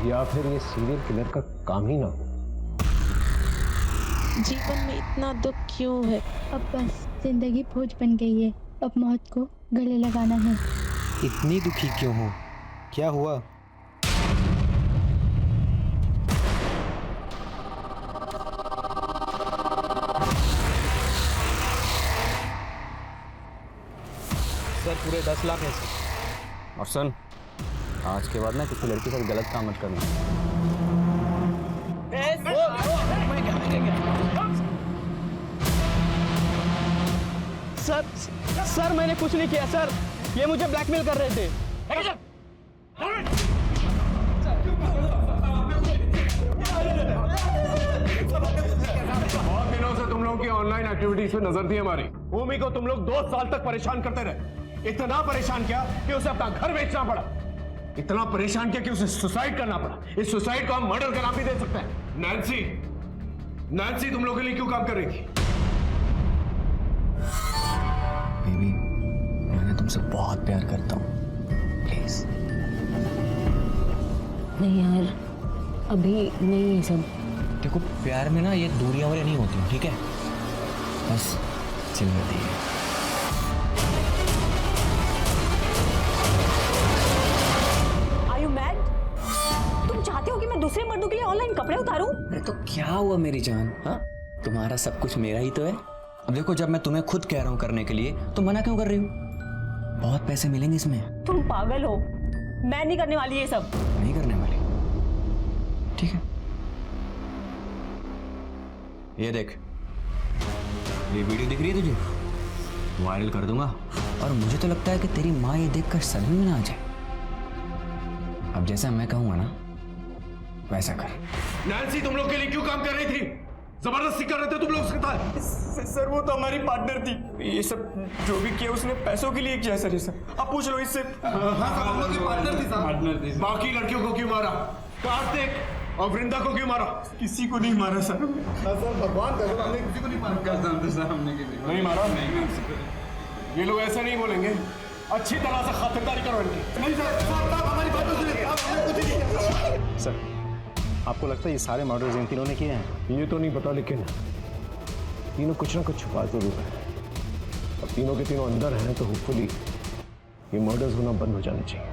या फिर ये सीरियल किलर का काम ही ना हो। जीवन में इतना दुख क्यों है? अब बस जिंदगी बोझ बन गई है, अब मौत को गले लगाना है। इतनी दुखी क्यों हो? क्या हुआ? सर पूरे 10 लाख है सर। और सुन, आज के बाद ना किसी लड़की के साथ गलत काम मत करना। सर मैंने कुछ नहीं किया सर, ये मुझे ब्लैकमेल कर रहे थे। बहुत दिनों से तुम लोगों की ऑनलाइन एक्टिविटीज पे नजर थी हमारी। भूमि को तुम लोग 2 साल तक परेशान करते रहे। इतना परेशान किया कि उसे अपना घर बेचना पड़ा। इतना परेशान किया कि उसे सुसाइड करना पड़ा। इस सुसाइड को हम मर्डर का नाम भी दे सकते हैं। नैन्सी तुम लोगों के लिए क्यों काम कर रही थी? बेबी, मैं तुमसे बहुत प्यार करता हूँ, प्लीज। नहीं यार, अभी नहीं ये सब। देखो, प्यार में ना ये दूरियां वाली नहीं होती, ठीक है? बस चिल होती है। Are you mad? तुम चाहते हो कि मैं दूसरे मर्दों के लिए ऑनलाइन कपड़े उतारूं? अरे तो क्या हुआ मेरी जान? हाँ, तुम्हारा सब कुछ मेरा ही तो है। अब देखो, जब मैं तुम्हें खुद कह रहा हूँ करने के लिए, तो मना क्यों कर रही हो? बहुत पैसे मिलेंगे इसमें। तुम पागल हो, मैं नहीं करने वाली ये सब। नहीं करने वाली? ठीक है, ये देख, ये वीडियो दिख रही है तुझे? वायरल कर दूंगा। और मुझे तो लगता है कि तेरी माँ ये देखकर सदमे में ना आ जाए। अब जैसा मैं कहूंगा ना, वैसा कर। नैन्सी तुम लोग के लिए क्यों काम कर रही थी? जबरदस्ती कर रहे थे तुम लोग उसके साथ? सर वो तो हमारी पार्टनर थी, ये सब जो भी किया उसने पैसों के लिए किया सर। ये सब आप पूछ लो इससे। पार्टनर थी। बाकी लड़कियों को क्यों मारा? कार्तिक और वृंदा को क्यों मारा? किसी को नहीं मारा सर। सर भगवान का हमने किसी को नहीं मारा। नहीं मारा? ये लोग ऐसा नहीं बोलेंगे। अच्छी तरह से खातिरदारी करो इनकी। नहीं सर, हमारी बातों सुनिए। सर, आपको लगता है ये सारे मर्डर्स इन तीनों ने किए हैं? ये तो नहीं पता, लेकिन तीनों कुछ ना कुछ छुपा जरूर है। अब तीनों के तीनों अंदर हैं तो होपफुली ये मर्डर्स होना बंद हो जाने चाहिए।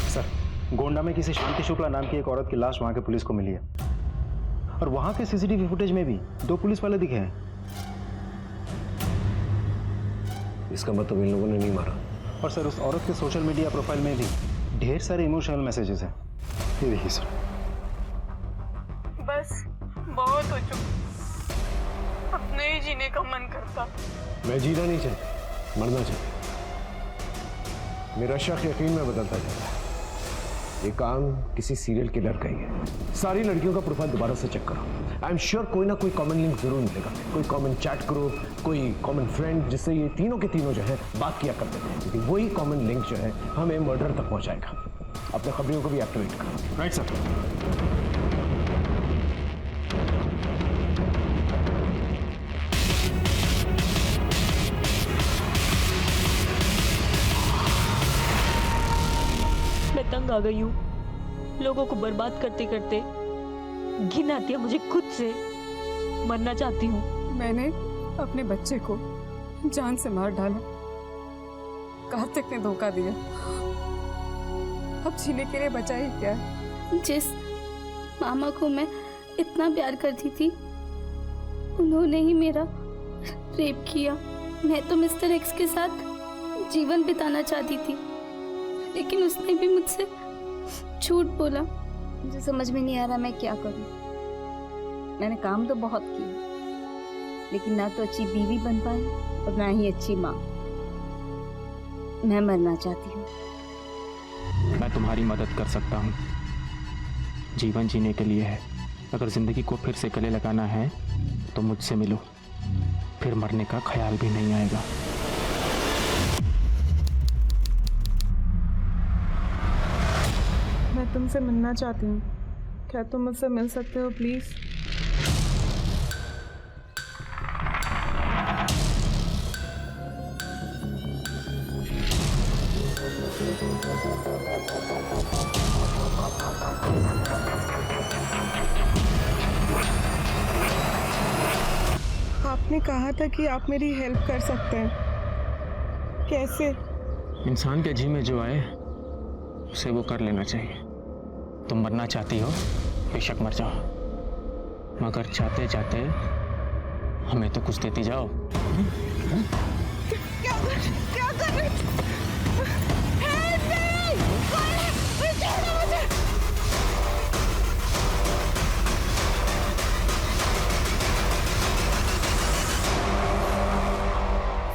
सर, गोंडा में किसी शांति शुक्ला नाम की एक औरत की लाश वहां के पुलिस को मिली है, और वहां के सीसीटीवी फुटेज में भी 2 पुलिस वाले दिखे हैं। इसका मतलब इन लोगों ने नहीं मारा। और सर, उस औरत के सोशल मीडिया प्रोफाइल में भी ढेर सारे इमोशनल मैसेजेस हैं। ये देखिए सर। बस बहुत हो चुका, अब नहीं जीने का मन करता। मैं जीना नहीं चाहता, मरना चाहता। मेरा शक यकीन में बदलता जाता है। ये काम किसी सीरियल किलर का ही है। सारी लड़कियों का प्रोफाइल दोबारा से चेक करो। आई एम श्योर कोई ना कोई कॉमन लिंक जरूर मिलेगा। कोई कॉमन चैट ग्रुप, कोई कॉमन फ्रेंड, जिससे ये तीनों के तीनों जो है बात किया करते थे। क्योंकि वही कॉमन लिंक जो है हमें मर्डर तक पहुंचाएगा। अपने खबरियों को भी एक्टिवेट करो। Right sir. मैं तंग आ गई हूँ, लोगों को बर्बाद करते करते घिन आती है मुझे खुद से। मरना चाहती हूँ। मैंने अपने बच्चे को जान से मार डाला, कार्तिक ने धोखा दिया। अब जीने के लिए बचा ही क्या? जिस मामा को मैं इतना प्यार करती थी, उन्होंने ही मेरा रेप किया। मैं तो मिस्टर एक्स के साथ जीवन बिताना चाहती थी, लेकिन उसने भी मुझसे झूठ बोला। मुझे समझ में नहीं आ रहा मैं क्या करूं। मैंने काम तो बहुत किया, लेकिन ना तो अच्छी बीवी बन पाई और ना ही अच्छी माँ। मैं मरना चाहती हूँ। मैं तुम्हारी मदद कर सकता हूँ। जीवन जीने के लिए है। अगर जिंदगी को फिर से गले लगाना है तो मुझसे मिलो, फिर मरने का ख्याल भी नहीं आएगा। मैं तुमसे मिलना चाहती हूँ, क्या तुम मुझसे मिल सकते हो प्लीज? आपने कहा था कि आप मेरी हेल्प कर सकते हैं, कैसे? इंसान के जी में जो आए उसे वो कर लेना चाहिए। तुम मरना चाहती हो, बेशक मर जाओ, मगर चाहते चाहते हमें तो कुछ देती जाओ। क्या कर रहे?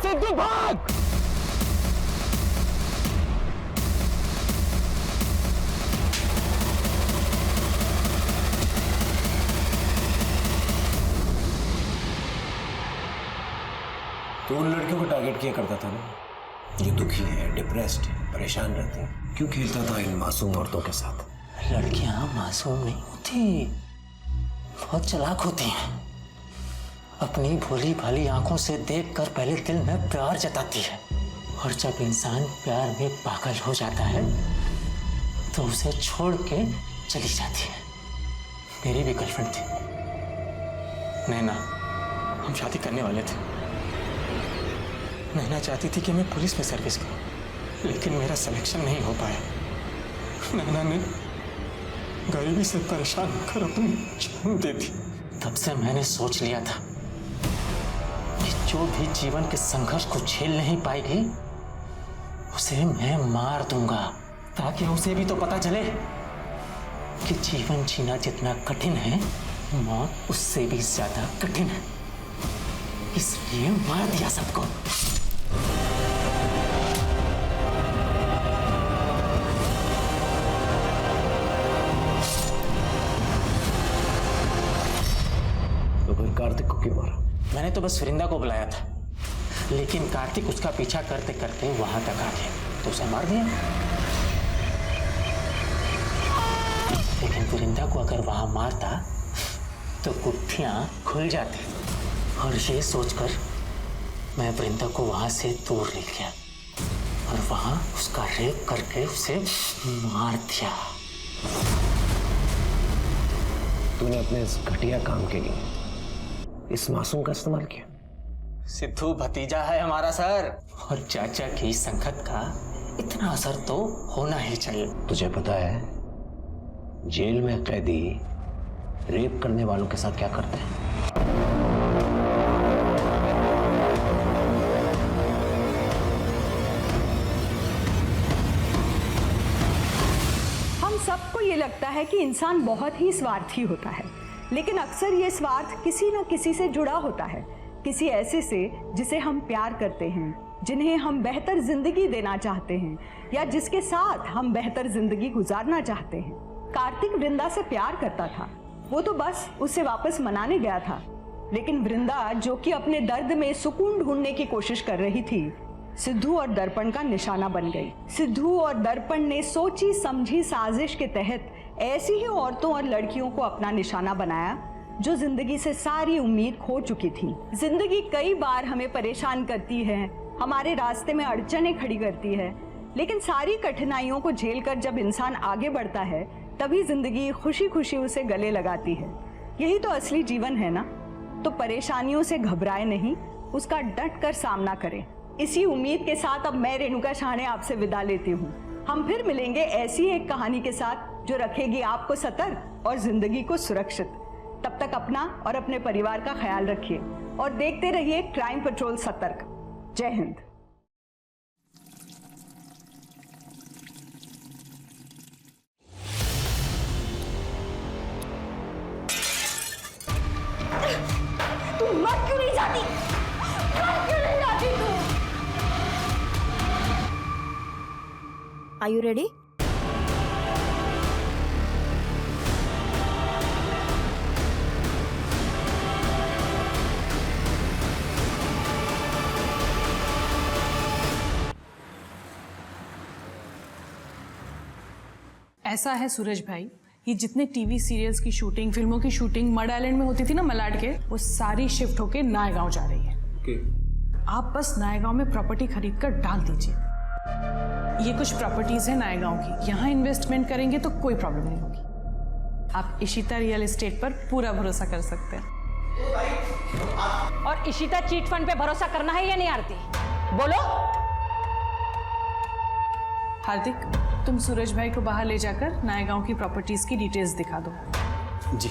सिद्धू भाग! तो उन लड़कियों को टारगेट किया करता था ना, जो दुखी है, डिप्रेस्ड है, परेशान रहती हैं। क्यों खेलता था इन मासूम औरतों के साथ? लड़कियां मासूम नहीं होती, बहुत चालाक होती हैं। अपनी भोली भाली आंखों से देखकर पहले दिल में प्यार जताती है, और जब इंसान प्यार में पागल हो जाता है तो उसे छोड़ के चली जाती है। मेरी भी गर्लफ्रेंड थी नैना, हम शादी करने वाले थे। नैना चाहती थी कि मैं पुलिस में सर्विस करूं, लेकिन मेरा सिलेक्शन नहीं हो पाया। नैना ने गरीबी से परेशान होकर अपनी जान दे दी। तब से मैंने सोच लिया था कि जो भी जीवन के संघर्ष को झेल नहीं पाएगी उसे मैं मार दूंगा, ताकि उसे भी तो पता चले कि जीवन जीना जितना कठिन है, मौत उससे भी ज्यादा कठिन है। इसलिए मार दिया सबको। तो फिर कार्तिक को क्यों मारा? मैंने तो बस वृंदा को बुलाया था, लेकिन कार्तिक उसका पीछा करते करते वहां तक आ गया, तो उसे मार दिया। लेकिन वृंदा को अगर वहां मारता तो गुत्थियां खुल जाती, और ये सोचकर मैं वृंदा को वहां से दूर ले गया और वहां उसका रेप करके उसे मार दिया। तूने अपने इस घटिया काम के लिए इस मासूम का इस्तेमाल किया? सिद्धू भतीजा है हमारा सर, और चाचा की संगत का इतना असर तो होना ही चाहिए। तुझे पता है जेल में कैदी रेप करने वालों के साथ क्या करते हैं? हम सबको ये लगता है कि इंसान बहुत ही स्वार्थी होता है, लेकिन अक्सर ये स्वार्थ किसी न किसी से जुड़ा होता है, किसी ऐसे से जिसे हम प्यार करते हैं, जिन्हें हम बेहतर जिंदगी देना चाहते हैं, या जिसके साथ हम बेहतर जिंदगी गुजारना चाहते हैं। कार्तिक वृंदा से प्यार करता था, वो तो बस उसे वापस मनाने गया था, लेकिन वृंदा जो कि अपने दर्द में सुकून ढूंढने की कोशिश कर रही थी, सिद्धू और दर्पण का निशाना बन गई। सिद्धू और दर्पण ने सोची समझी साजिश के तहत ऐसी ही औरतों और लड़कियों को अपना निशाना बनाया जो जिंदगी से सारी उम्मीद खो चुकी थी। जिंदगी कई बार हमें परेशान करती है, हमारे रास्ते में अड़चनें खड़ी करती है, लेकिन सारी कठिनाइयों को झेलकर जब इंसान आगे बढ़ता है तभी जिंदगी खुशी खुशी उसे गले लगाती है। यही तो असली जीवन है ना। तो परेशानियों से घबराए नहीं, उसका डट कर सामना करें। इसी उम्मीद के साथ अब मैं रेणुका शाहने आपसे विदा लेती हूँ। हम फिर मिलेंगे ऐसी एक कहानी के साथ जो रखेगी आपको सतर्क और जिंदगी को सुरक्षित। तब तक अपना और अपने परिवार का ख्याल रखिए और देखते रहिए क्राइम पेट्रोल सतर्क। जय हिंद। तू मर क्यों नहीं जाती? मर क्यों नहीं जाती तू? Are you ready? ऐसा है सूरज भाई, ये जितने टीवी सीरियल्स की शूटिंग, फिल्मों की शूटिंग मड आइलैंड में होती थी ना मलाड के, वो सारी शिफ्ट होके नायगांव जा रही है। आप बस नायगांव में प्रॉपर्टी खरीद कर डाल दीजिए। ये कुछ प्रॉपर्टीज है नायगांव की, यहाँ इन्वेस्टमेंट करेंगे तो कोई प्रॉब्लम नहीं होगी। आप इशिता रियल एस्टेट पर पूरा भरोसा कर सकते हैं। और इशिता चीट फंड पे भरोसा करना है या नहीं आरती? बोलो। हार्दिक, तुम सूरज भाई को बाहर ले जाकर नायगांव की प्रॉपर्टीज की डिटेल्स दिखा दो। जी।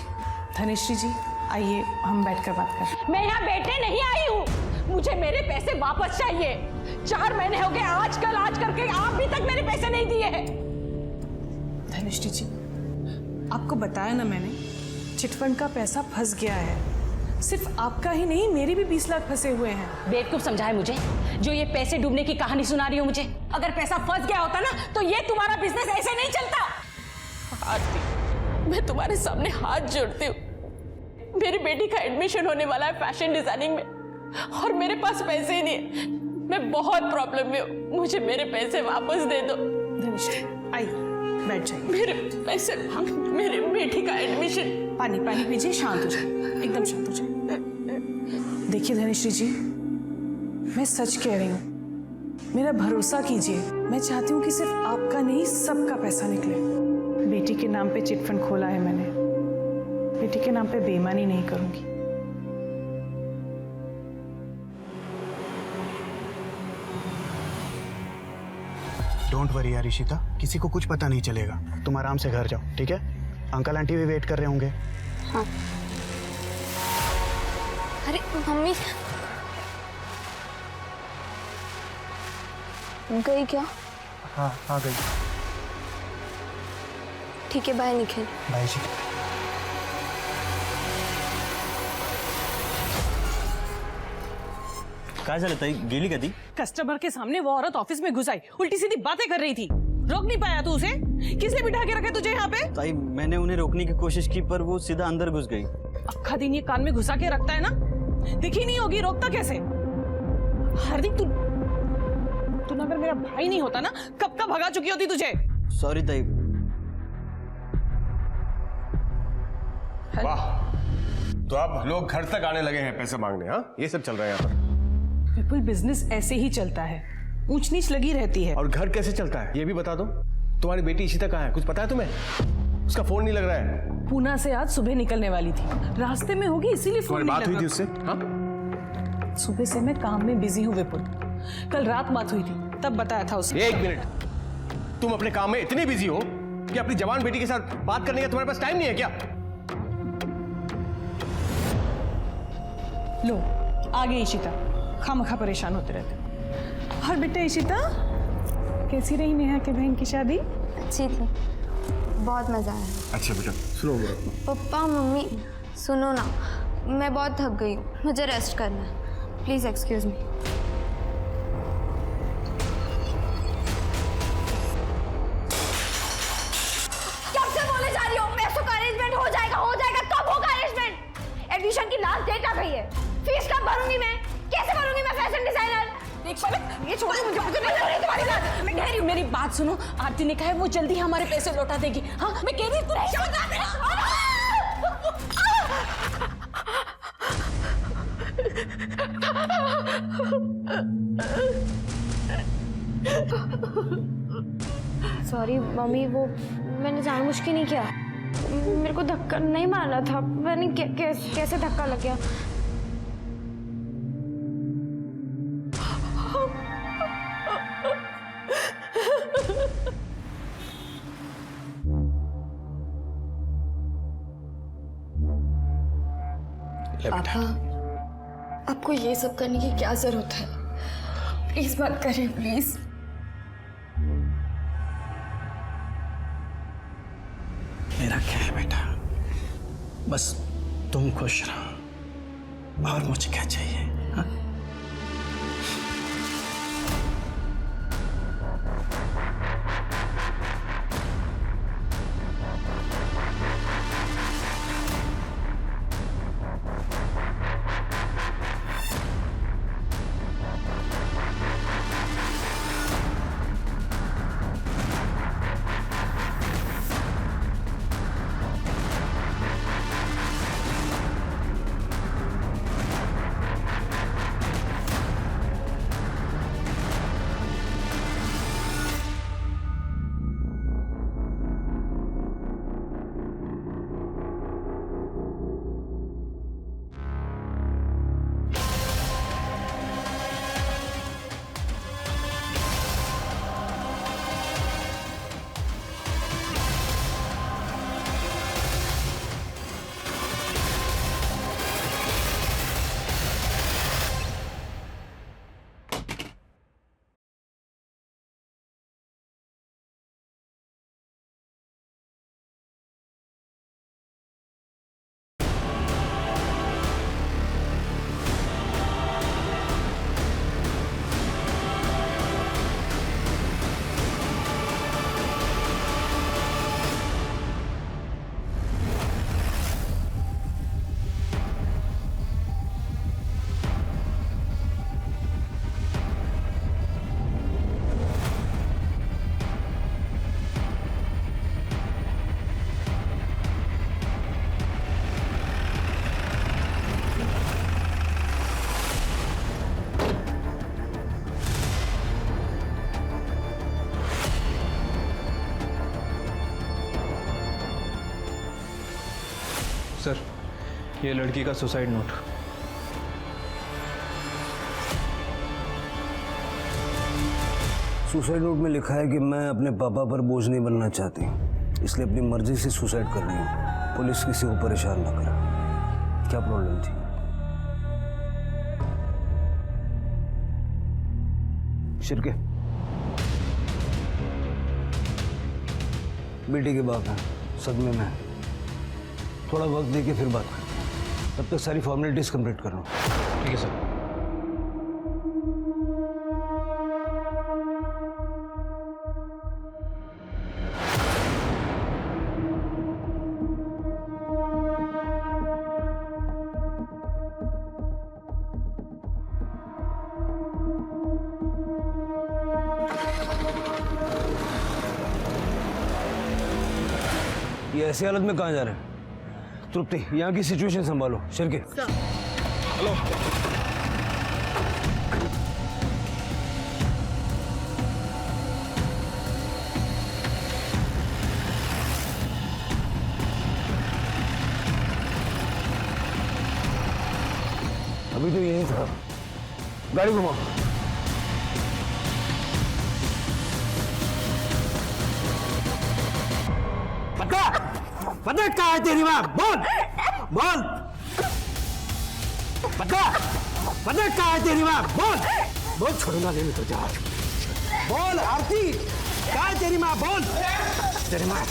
धनिश्री जी आइए, हम बैठकर बात करें। मैं यहाँ बैठने नहीं आई हूँ, मुझे मेरे पैसे वापस चाहिए। 4 महीने हो गए आज करके आप भी तक मेरे पैसे नहीं दिए हैं। धनिश्री जी, आपको बताया ना मैंने, चिटफंड का पैसा फंस गया है। सिर्फ आपका ही नहीं, मेरे भी 20 लाख फंसे हुए हैं। बेवकूफ समझा है मुझे, जो ये पैसे डूबने की कहानी सुना रही हो मुझे। अगर पैसा फंस गया होता ना तो ये तुम्हारा बिजनेस ऐसे नहीं चलता। आरती, मैं तुम्हारे सामने हाथ जोड़ती हूँ। मेरी बेटी का एडमिशन होने वाला है फैशन डिजाइनिंग में, और मेरे पास पैसे ही नहीं है। मैं बहुत प्रॉब्लम में हूँ, मुझे मेरे पैसे वापस दे दो। आइए बैठ जाइए। मेरे पैसे, मेरी बेटी का एडमिशन। पानी पीजिए, शांत हो जाइए, एकदम शांत हो जाइए। देखिए धनिश्री जी, मैं सच कह रही हूँ, मेरा भरोसा कीजिए। मैं चाहती हूँ कि सिर्फ आपका नहीं, सबका पैसा निकले। बेटी के नाम पे चिटफंड खोला है मैंने, बेटी के नाम पे बेईमानी नहीं करूंगी। डोंट वरी यार इशिता, किसी को कुछ पता नहीं चलेगा। तुम आराम से घर जाओ, ठीक है? अंकल आंटी भी वेट कर रहे होंगे। हाँ। अरे मम्मी गई क्या? हाँ हाँ गई। ठीक है, बाय निखिल। बाय इशिता। काय झालं ताई, गेली का ती? कस्टमर के सामने वो औरत ऑफिस में घुस आई, उल्टी सीधी बातें कर रही थी। रोक नहीं पाया तू उसे? किसने बिठा के रखे तुझे यहाँ पे? ताई, मैंने उन्हें रोकने की कोशिश की पर वो सीधा अंदर घुस गई। अक्खा दिन ये कान में घुसा के रखता है ना, दिखी नहीं होगी, रोकता कैसे? हार्दिक, तू ना अगर मेरा भाई नहीं होता ना, कब का भगा चुकी होती तुझे। सॉरी ताई। वाह, तो अब लोग घर तक आने लगे हैं पैसे मांगने। हाँ, ये सब चल रहा है यहाँ पर। विपुल, बिजनेस ऐसे ही चलता है, ऊंच नीच लगी रहती है। और घर कैसे चलता है ये भी बता दो। तुम्हारी बेटी इशिता कहाँ है, कुछ पता है तुम्हें? उसका फोन नहीं लग रहा है। पूना से आज सुबह निकलने वाली थी, रास्ते में होगी इसीलिए फोन नहीं लगा। बात हुई थी उससे? हाँ? सुबह से मैं काम में बिजी हूँ विपुल, कल रात बात हुई थी, तब बताया था उसे। 1 मिनट, तुम अपने काम में इतनी बिजी हो कि अपनी जवान बेटी के साथ बात करने का तुम्हारे पास टाइम नहीं है क्या? लो आ गई इशिता, खामखा परेशान होते रहते। और बेटा इशिता, कैसी रही नेहा के बहन की शादी? अच्छी थी, बहुत मजा आया। अच्छा बेटा, सुनो पापा मम्मी सुनो ना, मैं बहुत थक गई हूँ, मुझे रेस्ट करना है, प्लीज एक्सक्यूज मी। कब से बोले जा रही हो, पैसों का अरेंजमेंट हो जाएगा, कब होगा अरेंजमेंट? एडमिशन की लास्ट डेट आ गई है, फीस कब भरूंगी मैं? कैसे भरूंगी मैं फैशन डिजाइनर? ये छोड़ो मुझे, तुम्हारी बात। मैं कह रही हूँ, मेरी बात सुनो। आरती ने कहा है वो जल्दी हमारे पैसे लौटा देगी। हाँ, मैं कह रही हूँ सॉरी मम्मी, वो मैंने जानबूझ के नहीं किया, मेरे को धक्का नहीं मारना था, मैंने कैसे धक्का लग गया। पापा, आपको ये सब करने की क्या जरूरत है? प्लीज मत करिए, प्लीज। मेरा क्या है बेटा, बस तुम खुश रहो, और मुझे क्या चाहिए? हाँ? सर, ये लड़की का सुसाइड नोट। सुसाइड नोट में लिखा है कि मैं अपने पापा पर बोझ नहीं बनना चाहती, इसलिए अपनी मर्जी से सुसाइड कर रही हूँ। पुलिस किसी को परेशान ना करे। क्या प्रॉब्लम थी? शिरके बेटी के बाप है, सदमे में है। थोड़ा वक्त दे के फिर बात करते हैं। तब तक सारी फॉर्मेलिटीज कंप्लीट कर लो। ठीक है सर। ये ऐसी हालत में कहाँ जा रहे हैं? तृप्ति, यहाँ की सिचुएशन संभालो। शिरके हेलो। अभी तो यही था, गाड़ी घुमाओ। पता क्या है तेरी माँ? बोल बोल। पता क्या है तेरी माँ? बोल बोल। छोड़ूंगा नहीं तो जा। बोल आरती, क्या है तेरी माँ? बोल तेरी माँ।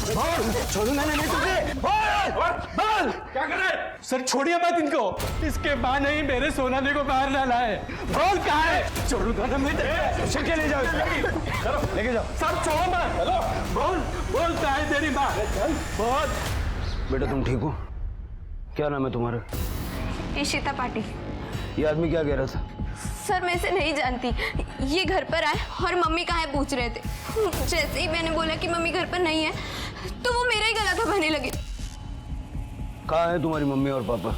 बोल, छोड़ूंगा नहीं तुझे। बोल बोल। क्या कर रहे? सर छोड़िए मत इनको, इसके बाद नहीं मेरे सोनाली को बाहर ना लाए। बोल कहाँ है? छोड़ूंगा ना मैं। शिरके ले जाओ, लेके जाओ। सर छोड़ो मत। बोल बोल, कहाँ है तेरी माँ? बोल। बेटा तुम ठीक हो? क्या नाम है तुम्हारा? इशिता पाटिल। ये आदमी क्या कह रहा था? सर मैं इसे नहीं जानती। ये घर पर आए और मम्मी कहाँ है पूछ रहे थे। जैसे ही मैंने बोला कि मम्मी घर पर नहीं है तो वो मेरा ही गला दबाने लगे। कहाँ है तुम्हारी मम्मी और पापा?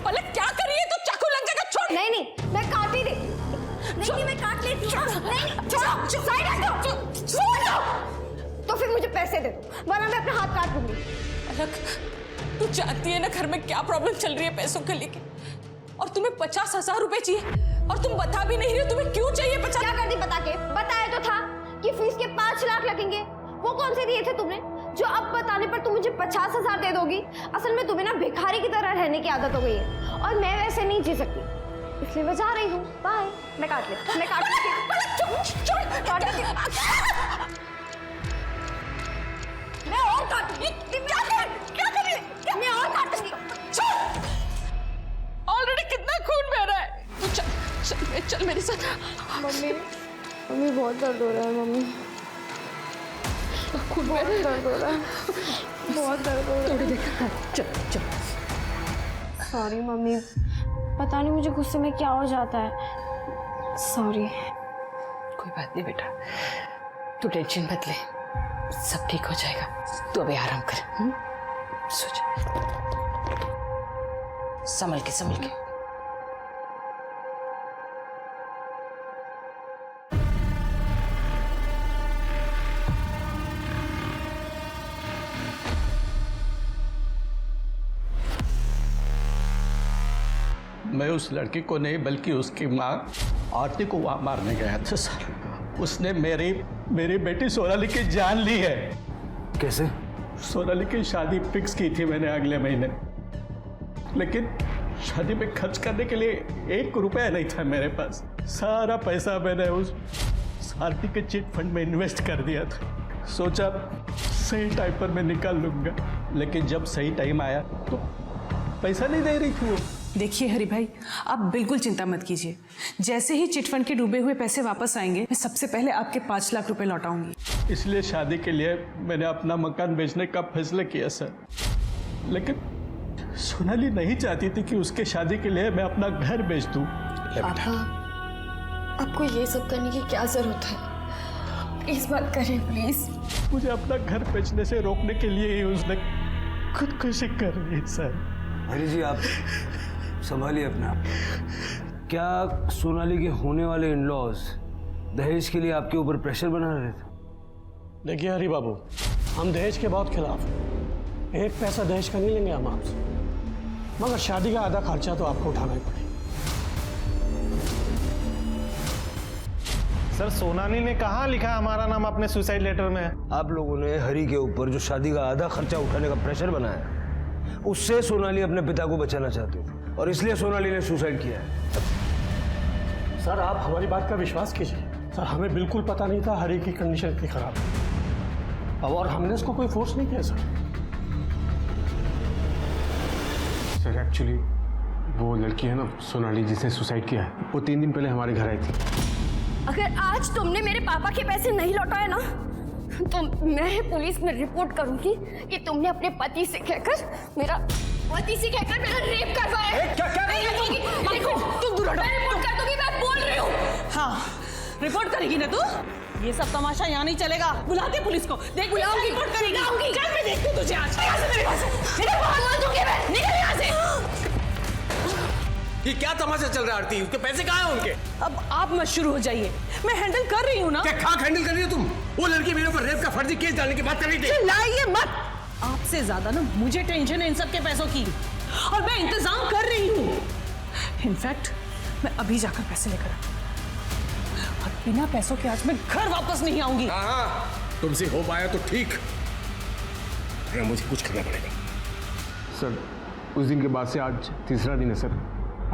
पलक क्या कर रही है तू? चाकू लग जाएगा। छोड़। नहीं नहीं, मैं काट ही दे। नहीं मैं काट लेती हूँ। नहीं छोड़ो, साइड हटो। छोड़ो। तो फिर मुझे पैसे दे दो, वरना मैं अपना हाथ काट दूंगी। पलक, तू जानती है ना घर में क्या प्रॉब्लम चल रही है पैसों के लेके, और तुम्हें 50,000 रुपए चाहिए और तुम बता भी नहीं रही हो तुम्हें क्यों चाहिए 50। क्या कर दी बता के? बताया तो था कि फीस के 5 लाख लगेंगे। वो कौन से दिए थे तुमने जो अब बताने पर तुम मुझे 50,000 दे दोगी? असल में तुम्हें ना भिखारी की तरह रहने की आदत हो गई है और मैं वैसे नहीं जी सकती, इसलिए मैं जा रही हूँ। बाय। मैं काट लेती हूँ। मैं और काटूंगी। क्या कर रही है? मैं और काटूंगी। ऑलरेडी कितना खून बह रहा है। तू चल चल मेरे साथ। मम्मी मम्मी बहुत दर्द हो रहा है। मम्मी खून बहुत दर्द हो रहा है। बहुत दर्द हो रहा है। चल चल। सॉरी मम्मी, पता नहीं मुझे गुस्से में क्या हो जाता है। सॉरी। कोई बात नहीं बेटा, तू टेंशन मत ले, सब ठीक हो जाएगा। तू अभी आराम कर। सो जा, संभल के संभल के। मैं उस लड़की को नहीं बल्कि उसकी माँ आरती को वहां मारने गया था सर। उसने मेरी बेटी सोनाली की जान ली है। कैसे? सोनाली की शादी फिक्स की थी मैंने अगले महीने, लेकिन शादी पे खर्च करने के लिए 1 रुपया नहीं था मेरे पास। सारा पैसा मैंने उस आरती के चिट फंड में इन्वेस्ट कर दिया था। सोचा सही टाइम पर मैं निकाल लूंगा, लेकिन जब सही टाइम आया तो पैसा नहीं दे रही थी वो। देखिए हरि भाई, आप बिल्कुल चिंता मत कीजिए। जैसे ही चिटफंड के डूबे हुए पैसे वापस आएंगे, मैं सबसे पहले आपके 5 लाख रुपए लौटाऊंगी। इसलिए शादी के लिए मैंने अपना मकान बेचने का फैसला किया सर, लेकिन सोनाली नहीं चाहती थी कि उसके शादी के लिए मैं अपना घर बेच दूं। पापा, आपको ये सब करने की क्या जरूरत है? प्लीज मत करें प्लीज। मुझे अपना घर बेचने से रोकने के लिए ही उसने खुदकुशी कर रही है सर। हरी जी आप संभालिए अपने आप। क्या सोनाली के होने वाले इन-लॉज दहेज के लिए आपके ऊपर प्रेशर बना रहे थे? देखिए हरी बाबू, हम दहेज के बहुत खिलाफ हैं। एक पैसा दहेज का नहीं लेंगे हम आपसे, मगर शादी का आधा खर्चा तो आपको उठाना ही पड़ेगा। सर सोनाली ने कहाँ लिखा है हमारा नाम अपने सुसाइड लेटर में? आप लोगों ने हरी के ऊपर जो शादी का आधा खर्चा उठाने का प्रेशर बनाया, उससे सोनाली अपने पिता को बचाना चाहती थी और इसलिए सोनाली ने सुसाइड किया है। सर आप हमारी बात का विश्वास कीजिए। सर हमें बिल्कुल पता नहीं था हरी की कंडीशन इतनी खराब है, और हमने इसको कोई फोर्स नहीं किया सर। सर एक्चुअली वो लड़की है ना सोनाली जिसने सुसाइड किया है, वो 3 दिन पहले हमारे घर आई थी। अगर आज तुमने मेरे पापा के पैसे नहीं लौटाए ना, तो मैं पुलिस में रिपोर्ट करूंगी कि तुमने अपने पति से कहकर मेरा रेप करवाया है। क्या देखो तुम रिपोर्ट कर दोगी, मैं बोल रही हूँ। हाँ रिपोर्ट करेगी ना तू? ये सब तमाशा यहाँ नहीं चलेगा। बुलाते पुलिस को। देख बुलाऊंगी, रिपोर्ट करेगी। बुलाऊंगी। चल मैं देखती हूँ तुझे आज। निकल यहाँ से। ये क्या तमाशा चल रहा है आरती? उसके पैसे कहाँ हैं उनके? अब आप मत शुरू हो जाइए, मैं हैंडल कर रही हूँ ना। क्या खाक हैंडल कर रही हो तुम? वो लड़की मेरे ऊपर रेप का फर्जी केस डालने की बात कर रही थी। चिल्लाइए मत। आपसे ज्यादा ना मुझे टेंशन है इन सब के पैसों की, और मैं इंतजाम कर रही हूँ। इनफैक्ट मैं अभी जाकर पैसे लेकर आऊँ, और बिना पैसों के आज मैं घर वापस नहीं आऊंगी। हाँ तुमसे हो पाया तो ठीक, मुझे कुछ करना पड़ेगा। सर उस दिन के बाद से आज तीसरा दिन है सर,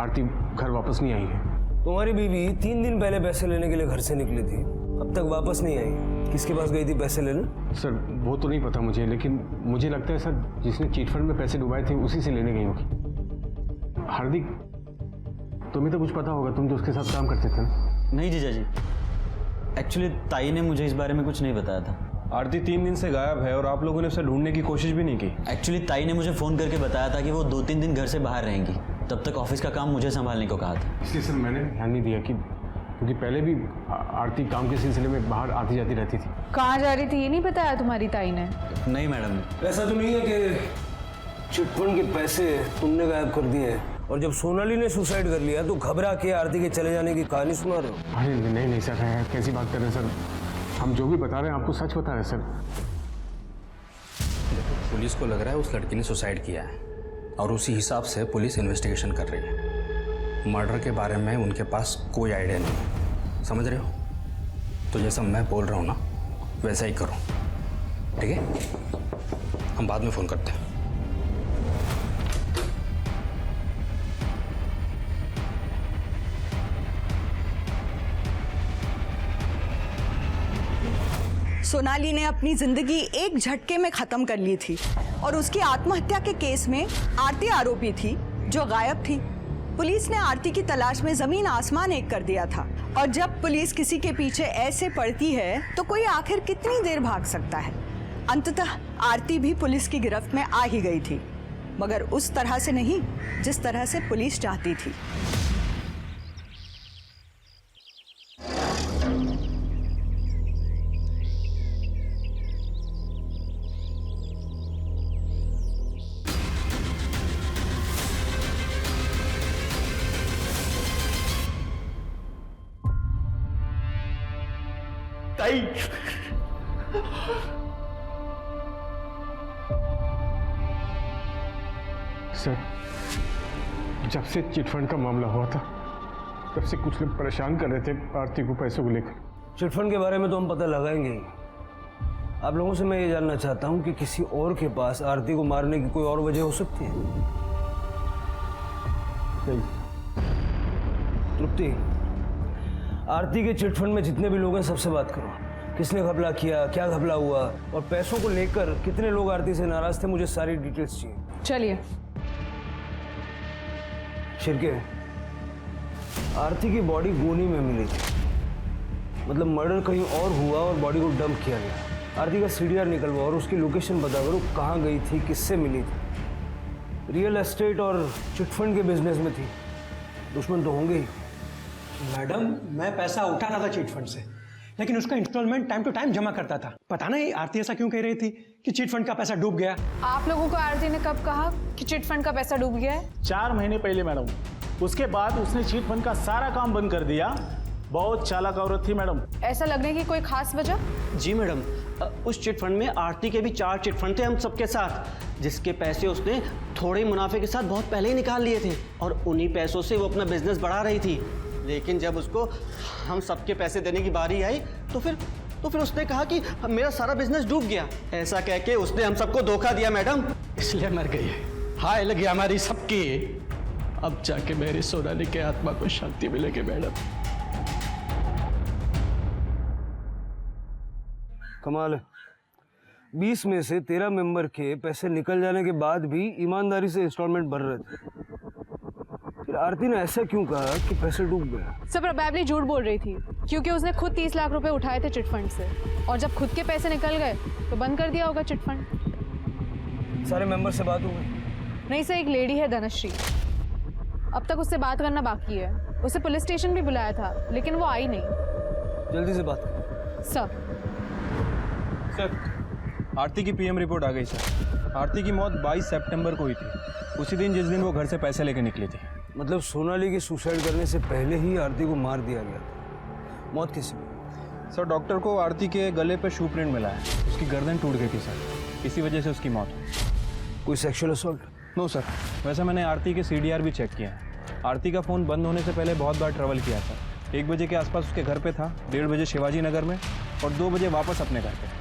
आरती घर वापस नहीं आई है। तुम्हारी बीवी 3 दिन पहले पैसे लेने के लिए घर से निकली थी, अब तक वापस नहीं आई। किसके पास गई थी पैसे लेने? सर वो तो नहीं पता मुझे, लेकिन मुझे लगता है सर जिसने चीट फंड में पैसे डुबाए थे उसी से लेने गई होगी। हार्दिक तुम्हें तो कुछ पता होगा, तुम तो उसके साथ काम करते थे ना? नहीं जीजा जी, एक्चुअली ताई ने मुझे इस बारे में कुछ नहीं बताया था। आरती 3 दिन से गायब है और आप लोगों ने उसे ढूंढने की कोशिश भी नहीं की। एक्चुअली ताई ने मुझे फ़ोन करके बताया था कि वो 2-3 दिन घर से बाहर रहेंगी, तब तक ऑफिस का काम मुझे संभालने को कहा था। इसलिए सर मैंने ध्यान नहीं दिया कि क्योंकि पहले भी आरती काम के सिलसिले में बाहर आती जाती रहती थी। कहाँ जा रही थी ये नहीं बताया तुम्हारी ताई ने? नहीं मैडम। ऐसा तो नहीं है कि चिटफंड के पैसे तुमने गायब कर दिए और जब सोनाली ने सुसाइड कर लिया तो घबरा के आरती के चले जाने की कहानी सुना रहे हो? अरे नहीं सर, कैसी बात कर रहे हैं सर? हम जो भी बता रहे हैं आपको सच बता रहे हैं सर। पुलिस को लग रहा है उस लड़की ने सुसाइड किया है और उसी हिसाब से पुलिस इन्वेस्टिगेशन कर रही है। मर्डर के बारे में उनके पास कोई आइडिया नहीं है, समझ रहे हो? तो जैसा मैं बोल रहा हूँ ना वैसा ही करो, ठीक है? हम बाद में फ़ोन करते हैं। सोनाली ने अपनी जिंदगी एक झटके में खत्म कर ली थी और उसकी आत्महत्या के केस में आरती आरोपी थी जो गायब थी। पुलिस ने आरती की तलाश में जमीन आसमान एक कर दिया था, और जब पुलिस किसी के पीछे ऐसे पड़ती है तो कोई आखिर कितनी देर भाग सकता है। अंततः आरती भी पुलिस की गिरफ्त में आ ही गई थी, मगर उस तरह से नहीं जिस तरह से पुलिस चाहती थी। ताई सर जब से चिटफंड का मामला हुआ था तब से कुछ लोग परेशान कर रहे थे आरती को पैसों को लेकर। चिटफंड के बारे में तो हम पता लगाएंगे ही। आप लोगों से मैं ये जानना चाहता हूँ कि किसी और के पास आरती को मारने की कोई और वजह हो सकती है? तृप्ति, आरती के चिटफंड में जितने भी लोग हैं सबसे बात करो। किसने घपला किया, क्या घपला हुआ, और पैसों को लेकर कितने लोग आरती से नाराज थे, मुझे सारी डिटेल्स चाहिए। चलिए। शिरके, आरती की बॉडी गोनी में मिली थी, मतलब मर्डर कहीं और हुआ और बॉडी को डंप किया गया। आरती का सीडीआर निकलवा और उसकी लोकेशन बता करो, कहाँ गई थी, किससे मिली थी। रियल एस्टेट और चिटफंड के बिजनेस में थी, दुश्मन तो होंगे ही। मैडम मैं पैसा उठाना था चिट फंड से, लेकिन उसका इंस्टॉलमेंट टाइम टू टाइम जमा करता था। पता नहीं आरती ऐसा क्यों कह रही थी कि चिट फंड का पैसा डूब गया। आप लोगों को आरती ने कब कहा कि चिट फंड का पैसा डूब गया है? 4 महीने पहले मैडम। उसके बाद उसने चिट फंड का सारा काम बंद कर दिया बहुत चालाक औरत थी मैडम। ऐसा लगने की कोई खास वजह? जी मैडम, उस चिट फंड में आरती के भी 4 चिट फंड थे हम सबके साथ, जिसके पैसे उसने थोड़े मुनाफे के साथ बहुत पहले ही निकाल लिए थे और उन्हीं पैसों से वो अपना बिजनेस बढ़ा रही थी। लेकिन जब उसको हम सबके पैसे देने की बारी आई तो फिर उसने कहा कि मेरा सारा बिजनेस डूब गया। ऐसा कह के उसने हम सबको धोखा दिया मैडम, इसलिए मर गई। हाय लगी हमारी सबकी। अब जाके मेरी सोनाली के आत्मा को शांति मिलेगी मैडम। कमाल है, 20 में से 13 मेंबर के पैसे निकल जाने के बाद भी ईमानदारी से इंस्टॉलमेंट भर रहे थे। फिर आरती ने ऐसा क्यों कहा कि पैसे डूब गए? सब प्रोबेबली झूठ बोल रही थी, क्योंकि उसने खुद 30 लाख रुपए उठाए थे चिट फंड से, और जब खुद के पैसे निकल गए तो बंद कर दिया होगा चिट फंड। सारे मेंबर से बात हो गई? नहीं सर, एक लेडी है धनश्री, अब तक उससे बात करना बाकी है। उसे पुलिस स्टेशन भी बुलाया था लेकिन वो आई नहीं। जल्दी से बात करो सर। आरती की पीएम रिपोर्ट आ गई सर। आरती की मौत 22 सितंबर को हुई थी, उसी दिन जिस दिन वो घर से पैसे लेके निकली थी। मतलब सोनाली की सुसाइड करने से पहले ही आरती को मार दिया गया था। मौत कैसे हुई? सर डॉक्टर को आरती के गले पे शू प्रिंट मिला है, उसकी गर्दन टूट गई थी सर, इसी वजह से उसकी मौत हुई। कोई सेक्सुअल असॉल्ट? नो सर, वैसे मैंने आरती के CDR भी चेक किया है। आरती का फ़ोन बंद होने से पहले बहुत बार ट्रैवल किया था। 1 बजे के आसपास उसके घर पे था, 1:30 बजे शिवाजी नगर में और 2 बजे वापस अपने घर पे।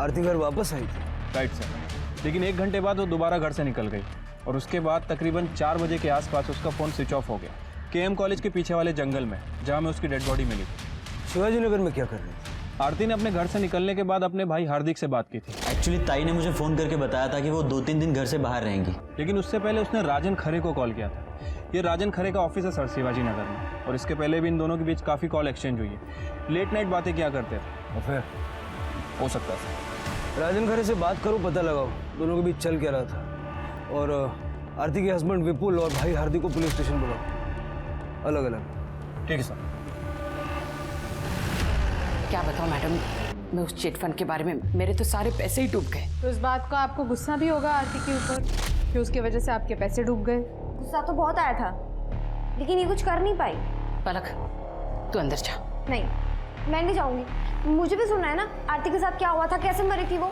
आरती घर वापस आई थी? राइट सर, लेकिन 1 घंटे बाद वो दोबारा घर से निकल गई और उसके बाद तकरीबन 4 बजे के आसपास उसका फ़ोन स्विच ऑफ हो गया KM कॉलेज के पीछे वाले जंगल में, जहाँ में उसकी डेड बॉडी मिली थी। शिवाजी नगर में क्या कर रही थी? आरती ने अपने घर से निकलने के बाद अपने भाई हार्दिक से बात की थी। एक्चुअली ताई ने मुझे फ़ोन करके बताया था कि वो 2-3 दिन घर से बाहर रहेंगी, लेकिन उससे पहले उसने राजन खरे को कॉल किया था। ये राजन खरे का ऑफिस है सर शिवाजी नगर में, और इसके पहले भी इन दोनों के बीच काफ़ी कॉल एक्सचेंज हुई है। लेट नाइट बातें क्या करते थे। और फिर हो सकता है राजन खरे से बात करो, पता लगाओ दोनों के बीच चल क्या रहा था, और आरती के हस्बैंड विपुल और भाई हार्दिक को पुलिस स्टेशन बुलाओ, अलग अलग। ठीक है सर। क्या बताऊं मैडम, मैं उस चिट फंड के बारे में, मेरे तो सारे पैसे ही डूब गए। तो इस बात का आपको गुस्सा भी होगा आरती के ऊपर कि उसकी वजह से आपके पैसे डूब गए? गुस्सा तो बहुत आया था, लेकिन ये कुछ कर नहीं पाई। पलक, तू अंदर जा। नहीं, मैं नहीं जाऊंगी। मुझे भी सुनना है ना आरती के साथ क्या हुआ था, कैसे मरी थी वो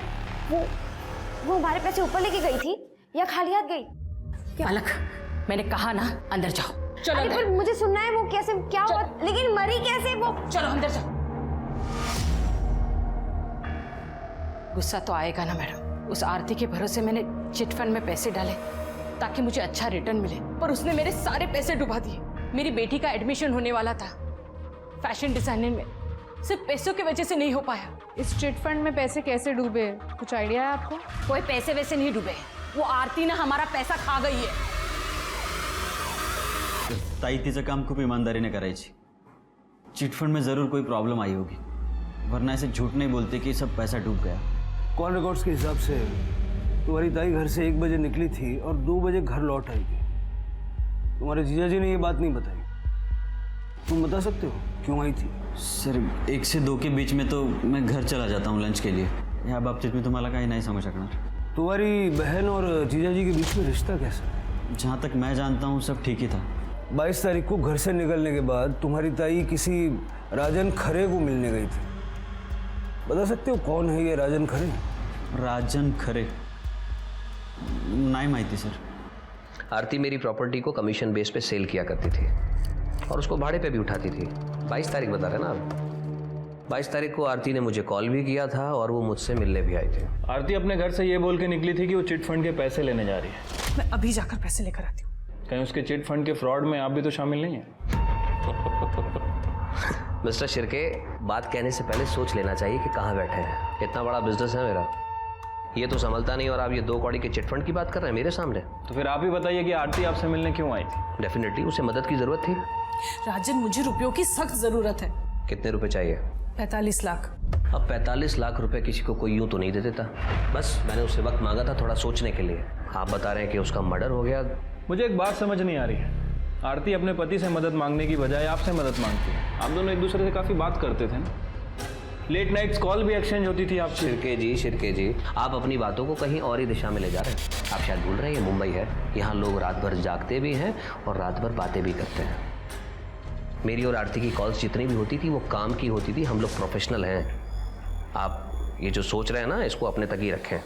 हमारे पैसे ऊपर लेके गई थी या खाली हाथ गई? पलक, मैंने कहा ना अंदर जाओ। चलो अरे पर मुझे सुनना है वो कैसे, क्या हुआ, लेकिन मरी कैसे वो? चलो अंदर जाओ। गुस्सा तो आएगा ना मैडम, उस आरती के भरोसे मैंने चिट फंड में पैसे डाले ताकि मुझे अच्छा रिटर्न मिले, पर उसने मेरे सारे पैसे डुबा दिए। मेरी बेटी का एडमिशन होने वाला था फैशन डिजाइनिंग में, सिर्फ पैसों की वजह से नहीं हो पाया। इस चिट फंड में पैसे कैसे डूबे, कुछ आइडिया है आपको? कोई पैसे वैसे नहीं डूबे, वो आरती ने हमारा पैसा खा गई है। ताई तिचं काम खूप ईमानदारीने करायची। चिटफंड में ज़रूर कोई प्रॉब्लम आई होगी, वरना ऐसे झूठ नहीं बोलते कि सब पैसा डूब गया। कॉल रिकॉर्ड्स के हिसाब से तुम्हारी ताई घर से 1 बजे निकली थी और 2 बजे घर लौट आई थी। तुम्हारे जीजा जी ने ये बात नहीं बताई, तुम बता सकते हो क्यों आई थी? सर 1 से 2 के बीच में तो मैं घर चला जाता हूँ लंच के लिए, या बाबतीत मी तुम्हाला काही नाही सांगू शकणार। तुम्हारी बहन और जीजा जी के बीच में रिश्ता कैसा? जहाँ तक मैं जानता हूँ सब ठीक ही था। 22 तारीख को घर से निकलने के बाद तुम्हारी ताई किसी राजन खरे को मिलने गई थी, बता सकते हो कौन है ये राजन खरे? राजन खरे नहीं माहिती सर। आरती मेरी प्रॉपर्टी को कमीशन बेस पे सेल किया करती थी और उसको भाड़े पे भी उठाती थी। 22 तारीख बता रहे ना आप? 22 तारीख को आरती ने मुझे कॉल भी किया था और वो मुझसे मिलने भी आई थी। आरती अपने घर से ये बोल के निकली थी कि वो चिट फंड के पैसे लेने जा रही है। मैं अभी जाकर पैसे लेकर आती हूँ। कहीं उसके चिट फंड के फ्रॉड में आप भी तो शामिल नहीं है? मिस्टर शिर्के, बात कहने से पहले सोच लेना चाहिए कि कहाँ बैठे हैं। इतना बड़ा बिजनेस है मेरा, ये तो संभलता नहीं और आप ये 2 कौड़ी के चिट फंड की बात कर रहे हैं मेरे सामने। तो फिर आप ही बताइए कि आरती आपसे मिलने क्यों आई थी? डेफिनेटली उसे मदद की जरूरत थी। राजन, मुझे रुपयों की सख्त जरूरत है। कितने रुपए चाहिए? 45 लाख। अब 45 लाख रुपए किसी को कोई यूं तो नहीं दे देता। बस मैंने उससे वक्त मांगा था थोड़ा सोचने के लिए। आप बता रहे हैं कि उसका मर्डर हो गया। मुझे एक बात समझ नहीं आ रही है, आरती अपने पति से मदद मांगने की बजाय आपसे मदद मांगती है। आप दोनों एक दूसरे से काफ़ी बात करते थे ना, लेट नाइट्स कॉल भी एक्सचेंज होती थी आपसे। शिर्के जी, आप अपनी बातों को कहीं और ही दिशा में ले जा रहे हैं। आप शायद भूल रहे हैं ये मुंबई है, यहाँ लोग रात भर जागते भी हैं और रात भर बातें भी करते हैं। मेरी और आरती की कॉल्स जितनी भी होती थी वो काम की होती थी। हम लोग प्रोफेशनल हैं। आप ये जो सोच रहे हैं ना, इसको अपने तक ही रखें।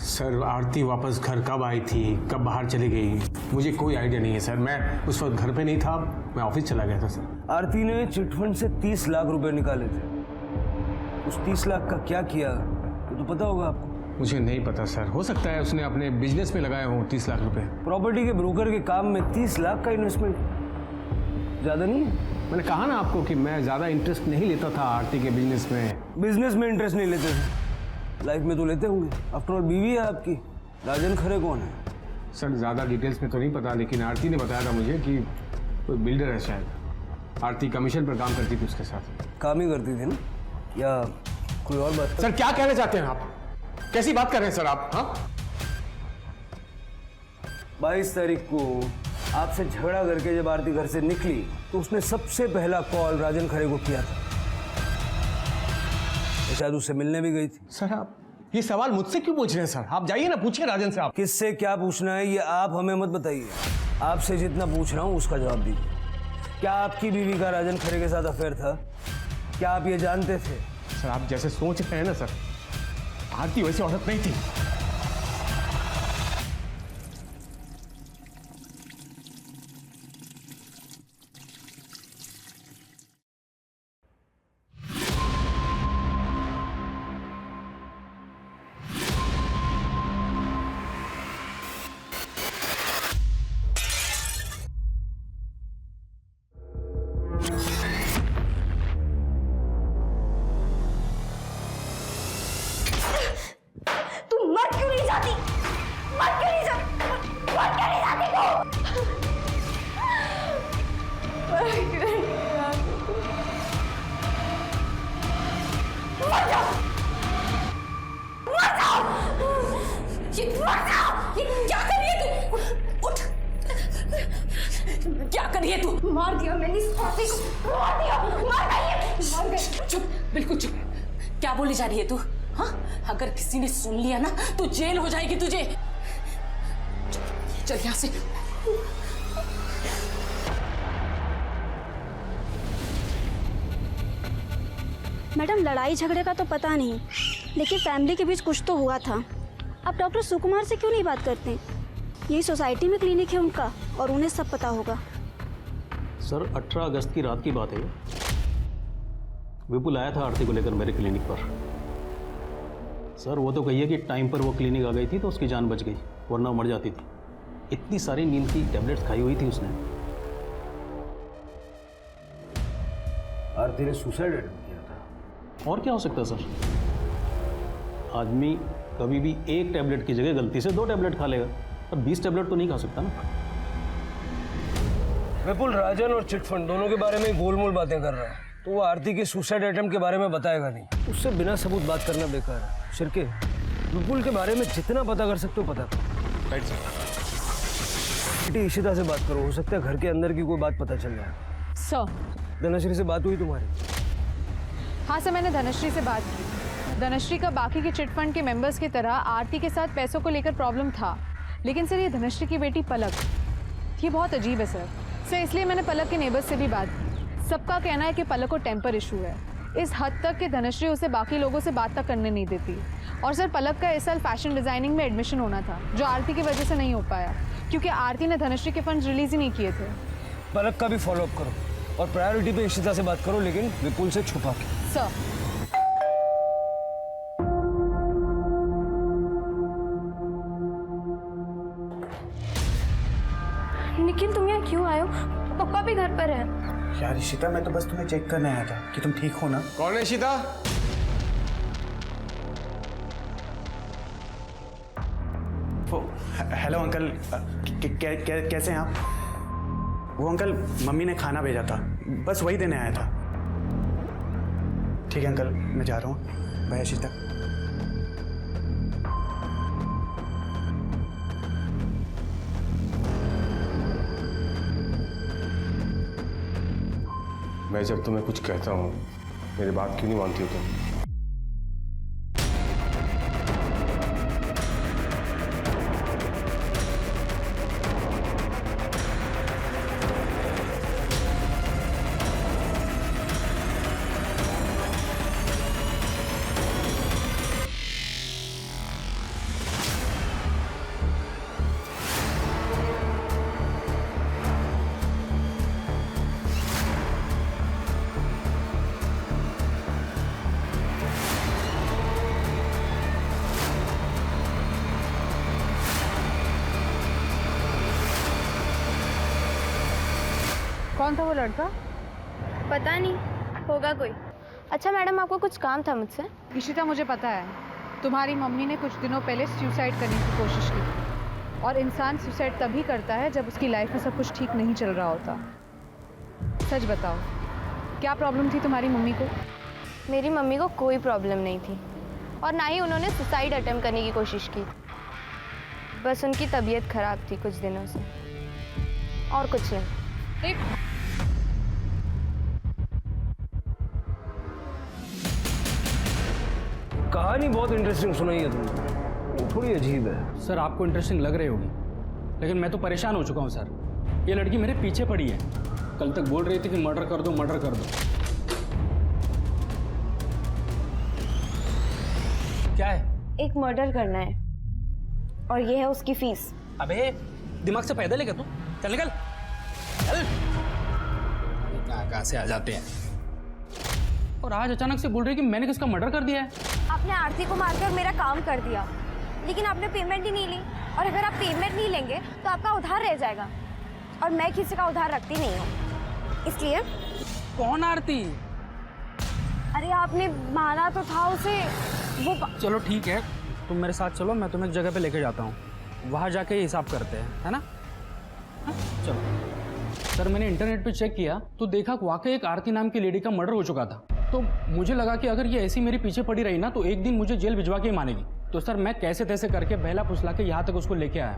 सर आरती वापस घर कब आई थी, कब बाहर चली गई, मुझे कोई आइडिया नहीं है सर। मैं उस वक्त घर पे नहीं था, मैं ऑफिस चला गया था सर। आरती ने चिटफंड से 30 लाख रुपए निकाले थे। उस 30 लाख का क्या किया तो पता होगा आपको? मुझे नहीं पता सर, हो सकता है उसने अपने बिजनेस में लगाए हों 30 लाख रुपए। प्रॉपर्टी के ब्रोकर के काम में 30 लाख का इन्वेस्टमेंट ज़्यादा नहीं है? मैंने कहा ना आपको कि मैं ज़्यादा इंटरेस्ट नहीं लेता था आरती के बिजनेस में। बिजनेस में इंटरेस्ट नहीं लेते थे, लाइफ में तो लेते होंगे। आफ्टर ऑल बीवी है आपकी। राजन खरे कौन है? सर ज़्यादा डिटेल्स में तो नहीं पता, लेकिन आरती ने बताया था मुझे कि कोई बिल्डर है शायद। आरती कमीशन पर काम करती थी उसके साथ। काम ही करती थी ना, या कोई और बात? सर क्या कहना चाहते हैं आप? कैसी बात कर रहे हैं सर आप? हाँ, 22 तारीख को आपसे झगड़ा करके जब आरती घर से निकली तो उसने सबसे पहला कॉल राजन खरे को किया था। शायद उससे मिलने भी गई थी। सर आप ये सवाल मुझसे क्यों पूछ रहे हैं सर? आप जाइए ना, पूछिए राजन से। आप किससे क्या पूछना है ये आप हमें मत बताइए। आपसे जितना पूछ रहा हूँ उसका जवाब दीजिए। क्या आपकी बीवी का राजन खरे के साथ अफेयर था? क्या आप ये जानते थे? सर आप जैसे सोच रहे हैं ना सर, आरती वैसी औरत नहीं थी। क्या कर रही है तू? मार दिया मैंने इस औरत को, मार दिया, मार गई। चुप, बिल्कुल चुप। क्या बोली जा रही है तू? हाँ, अगर किसी ने सुन लिया ना तो जेल हो जाएगी तुझे। चल यहाँ से। मैडम लड़ाई झगड़े का तो पता नहीं, लेकिन फैमिली के बीच कुछ तो हुआ था। आप डॉक्टर सुकुमार से क्यों नहीं बात करते? यही सोसाइटी में क्लिनिक है उनका और उन्हें सब पता होगा। सर 18 अगस्त की रात की बात है। विपुल आया था आरती को लेकर मेरे क्लिनिक पर। सर वो तो कहिए कि टाइम पर वो क्लिनिक आ गई थी तो उसकी जान बच गई, वरना मर जाती थी। इतनी सारी नींद की टैबलेट्स खाई हुई थी उसने। आरती ने सुसाइड अटेम्प्ट किया था। और क्या हो सकता है सर? आदमी कभी भी एक टैबलेट की जगह गलती से 2 टैबलेट खा लेगा, पर 20 टैबलेट तो नहीं खा सकता ना। विपुल राजन और चिटफंड दोनों के बारे में गोलमोल बातें कर रहा है, तो वो आरती के सुसाइड अटेम्प्ट के बारे में बताएगा नहीं। उससे बिना सबूत बात करना बेकार है। शिरके, विपुल के बारे में जितना पता कर सकते हो पता करो। Right sir. बेटी इशिता से बात करो, हो सकता है घर के अंदर की कोई बात पता चल जाए। सर, धनश्री से बात हुई तुम्हारी? हाँ सर, मैंने धनश्री से बात की। धनश्री का बाकी के चिट फंड के मेंबर्स की तरह आरती के साथ पैसों को लेकर प्रॉब्लम था, लेकिन सर ये धनश्री की बेटी पलक, ये बहुत अजीब है सर, इसलिए मैंने पलक के नेबर्स से भी बात की। सबका कहना है कि पलक को टेम्पर इशू है, इस हद तक कि धनश्री उसे बाकी लोगों से बात तक करने नहीं देती। और सर पलक का इस साल फैशन डिज़ाइनिंग में एडमिशन होना था, जो आरती की वजह से नहीं हो पाया, क्योंकि आरती ने धनश्री के फंड्स रिलीज ही नहीं किए थे। पलक का भी फॉलोअप करो और प्रायोरिटी पे इशिता से बात करो, लेकिन विपुल से छुपा के। सर निखिल, तुम यहाँ क्यों आए हो? पापा भी घर पर है। यार इशिता, मैं तो बस तुम्हें चेक करने आया था कि तुम ठीक हो ना। कौन है इशिता? हेलो अंकल, कैसे हैं आप? वो अंकल मम्मी ने खाना भेजा था, बस वही देने आया था। ठीक है अंकल, मैं जा रहा हूँ। बाय इशिता। मैं जब तुम्हें कुछ कहता हूँ मेरी बात क्यों नहीं मानती हो तुम? कौन था वो लड़का? पता नहीं, होगा कोई। अच्छा मैडम, आपको कुछ काम था मुझसे? इशिता, मुझे पता है तुम्हारी मम्मी ने कुछ दिनों पहले सुसाइड करने की कोशिश की, और इंसान सुसाइड तभी करता है जब उसकी लाइफ में सब कुछ ठीक नहीं चल रहा होता। सच बताओ, क्या प्रॉब्लम थी तुम्हारी मम्मी को? मेरी मम्मी को कोई प्रॉब्लम नहीं थी, और ना ही उन्होंने सुसाइड अटेम्प्ट करने की कोशिश की। बस उनकी तबीयत खराब थी कुछ दिनों से, और कुछ नहीं। कहानी बहुत इंटरेस्टिंग सुनाई है तुमने, थोड़ी अजीब है। सर आपको इंटरेस्टिंग लग रही होगी, लेकिन मैं तो परेशान हो चुका हूँ सर। ये लड़की मेरे पीछे पड़ी है, कल तक बोल रही थी कि मर्डर कर दो मर्डर कर दो। क्या है? एक मर्डर करना है, और ये है उसकी फीस। अबे दिमाग से पैदल है क्या तू? चल निकल चल। कहाँ से आ जाते हैं, और आज अचानक से बोल रही कि मैंने किसका मर्डर कर दिया है। आपने आरती को मारकर मेरा काम कर दिया, लेकिन आपने पेमेंट ही नहीं ली, और अगर आप पेमेंट नहीं लेंगे तो आपका उधार रह जाएगा, और मैं किसी का उधार रखती नहीं हूँ, इसलिए। कौन आरती? अरे आपने मारा तो था उसे, वो चलो ठीक है, तुम मेरे साथ चलो, मैं तुम्हें एक जगह पे लेके जाता हूँ, वहाँ जाके ही हिसाब करते हैं, है ना? हाँ? चलो। सर मैंने इंटरनेट पे चेक किया तो देखा वाकई एक आरती नाम की लेडी का मर्डर हो चुका था। तो मुझे लगा कि अगर ये ऐसी मेरे पीछे पड़ी रही ना तो एक दिन मुझे जेल भिजवा के ही मानेगी। तो सर मैं कैसे तैसे करके बहला फुसला के यहाँ तक उसको लेके आया।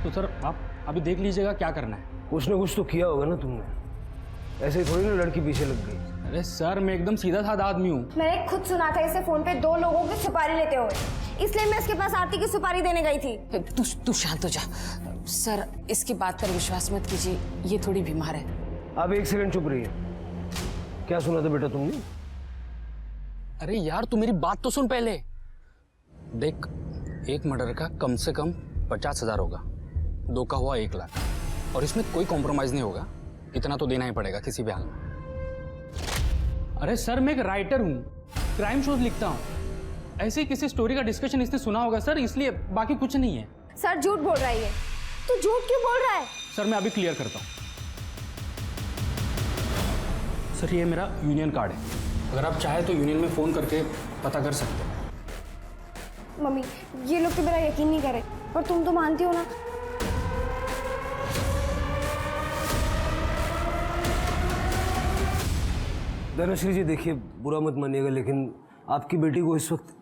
तो सर आप अभी देख लीजिएगा क्या करना है। कुछ ना कुछ तो किया होगा ना तुमने, ऐसे ही थोड़ी ना लड़की पीछे लग गई। अरे सर मैं एकदम सीधा साधा आदमी हूँ। मैंने खुद सुना था इसे फोन पे 2 लोगों की सुपारी लेते हुए, इसलिए मैं इसके पास आरती की सुपारी देने गई थी। तू शांत हो जा सर, इसकी बात पर विश्वास मत कीजिए, ये थोड़ी बीमार है। आप एक सेकंड चुप रहिए। क्या सुना था बेटा तुमने? अरे यार तू मेरी बात तो सुन पहले। देख, एक मर्डर का कम से कम 50,000 होगा, 2 का हुआ 1 लाख, और इसमें कोई कॉम्प्रोमाइज नहीं होगा, इतना तो देना ही पड़ेगा किसी भी हाल में। अरे सर मैं एक राइटर हूँ, क्राइम शोज लिखता हूँ, ऐसे ही किसी स्टोरी का डिस्कशन इसने सुना होगा सर, इसलिए, बाकी कुछ नहीं है। सर झूठ बोल रहा है, तू झूठ क्यों बोल रहा है? सर मैं अभी क्लियर करता हूँ। सर ये मेरा यूनियन कार्ड है, अगर आप चाहे तो यूनियन में फ़ोन करके पता कर सकते हैं। मम्मी ये लोग तो मेरा यकीन नहीं करे, और तुम तो मानती हो ना। धनश्री जी देखिए, बुरा मत मानिएगा, लेकिन आपकी बेटी को इस वक्त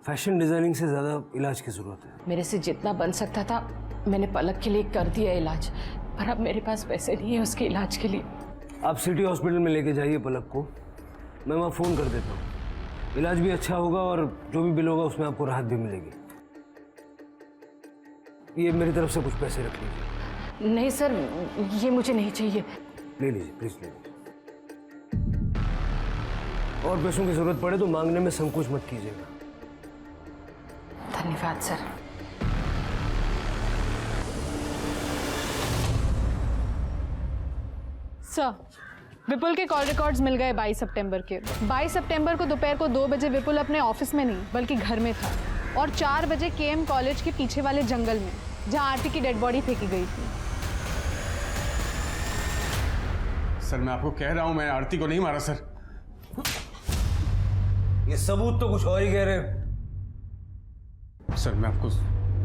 फैशन डिजाइनिंग से ज़्यादा इलाज की ज़रूरत है। मेरे से जितना बन सकता था मैंने पलक के लिए कर दिया इलाज, पर अब मेरे पास पैसे नहीं है उसके इलाज के लिए। आप सिटी हॉस्पिटल में लेके जाइए पलक को, मैं वहाँ फ़ोन कर देता हूँ, इलाज भी अच्छा होगा और जो भी बिल होगा उसमें आपको राहत भी मिलेगी। ये मेरी तरफ से कुछ पैसे रख लीजिए। नहीं सर, ये मुझे नहीं चाहिए। ले लीजिए प्लीज़, ले लीजिए। और पैसों की ज़रूरत पड़े तो मांगने में संकोच मत कीजिएगा। धन्यवाद सर। सर, विपुल के कॉल रिकॉर्ड्स मिल गए 22 सितंबर के। 22 सितंबर को दोपहर को 2 बजे विपुल अपने ऑफिस में नहीं बल्कि घर में था, और 4 बजे केएम कॉलेज के पीछे वाले जंगल में जहां आरती की डेड बॉडी फेंकी गई थी। सर मैं आपको कह रहा हूं, मैंने आरती को नहीं मारा सर। ये सबूत तो कुछ और ही कह रहे हैं। सर मैं आपको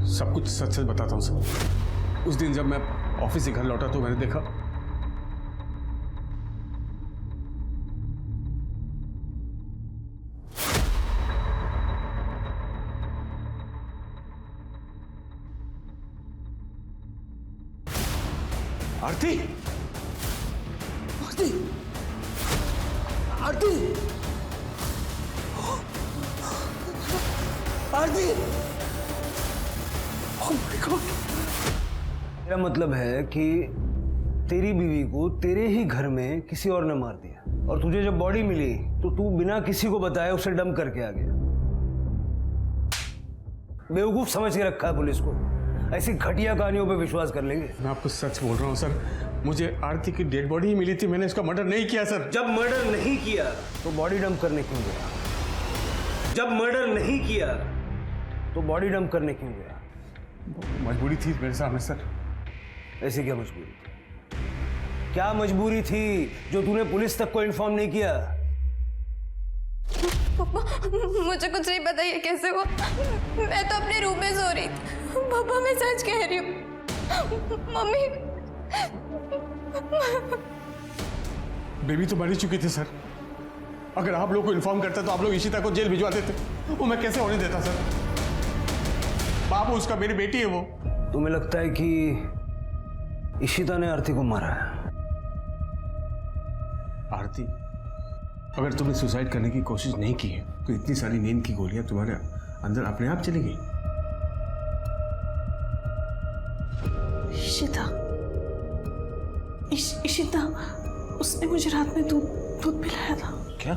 सब कुछ सच सच बताता हूँ सर। उस दिन जब मैं ऑफिस से घर लौटा तो मैंने देखा आरती आरती आरती आरती। Oh my God! मेरा मतलब है कि तेरी बीवी को तेरे ही घर में किसी और ने मार दिया, और तुझे जब बॉडी मिली तो तू बिना किसी को बताए उसे डंप करके आ गया। बेवकूफ समझ के रखा है पुलिस को, ऐसी घटिया कहानियों पे विश्वास कर लेंगे। मैं आपको सच बोल रहा हूँ सर, मुझे आरती की डेड बॉडी ही मिली थी, मैंने इसका मर्डर नहीं किया सर। जब मर्डर नहीं किया तो बॉडी डंप करने क्यों गया? जब मर्डर नहीं किया तो बॉडी डंप करने क्यों गया? मजबूरी थी मेरे सामने सर। ऐसी क्या मजबूरी? क्या मजबूरी थी जो तूने पुलिस तक को इन्फॉर्म नहीं किया? पापा मुझे कुछ नहीं पता ये कैसे हुआ। मैं तो अपने रूम में सो रही थी। पापा मैं सच कह रही हूँ। मम्मी बेबी तो मर ही चुकी थी सर। अगर आप लोग को इन्फॉर्म करता तो आप लोग इशिता को जेल भिजवा देते। वो मैं कैसे होने देता सर? बाबू उसका मेरी बेटी है वो। तुम्हें लगता है कि इशिता ने आरती को मारा है? आरती, अगर तुमने सुसाइड करने की कोशिश नहीं की है तो इतनी सारी नींद की गोलियां तुम्हारे अंदर अपने आप चली गई। इशिता उसने मुझे रात में दूध पिलाया था। क्या?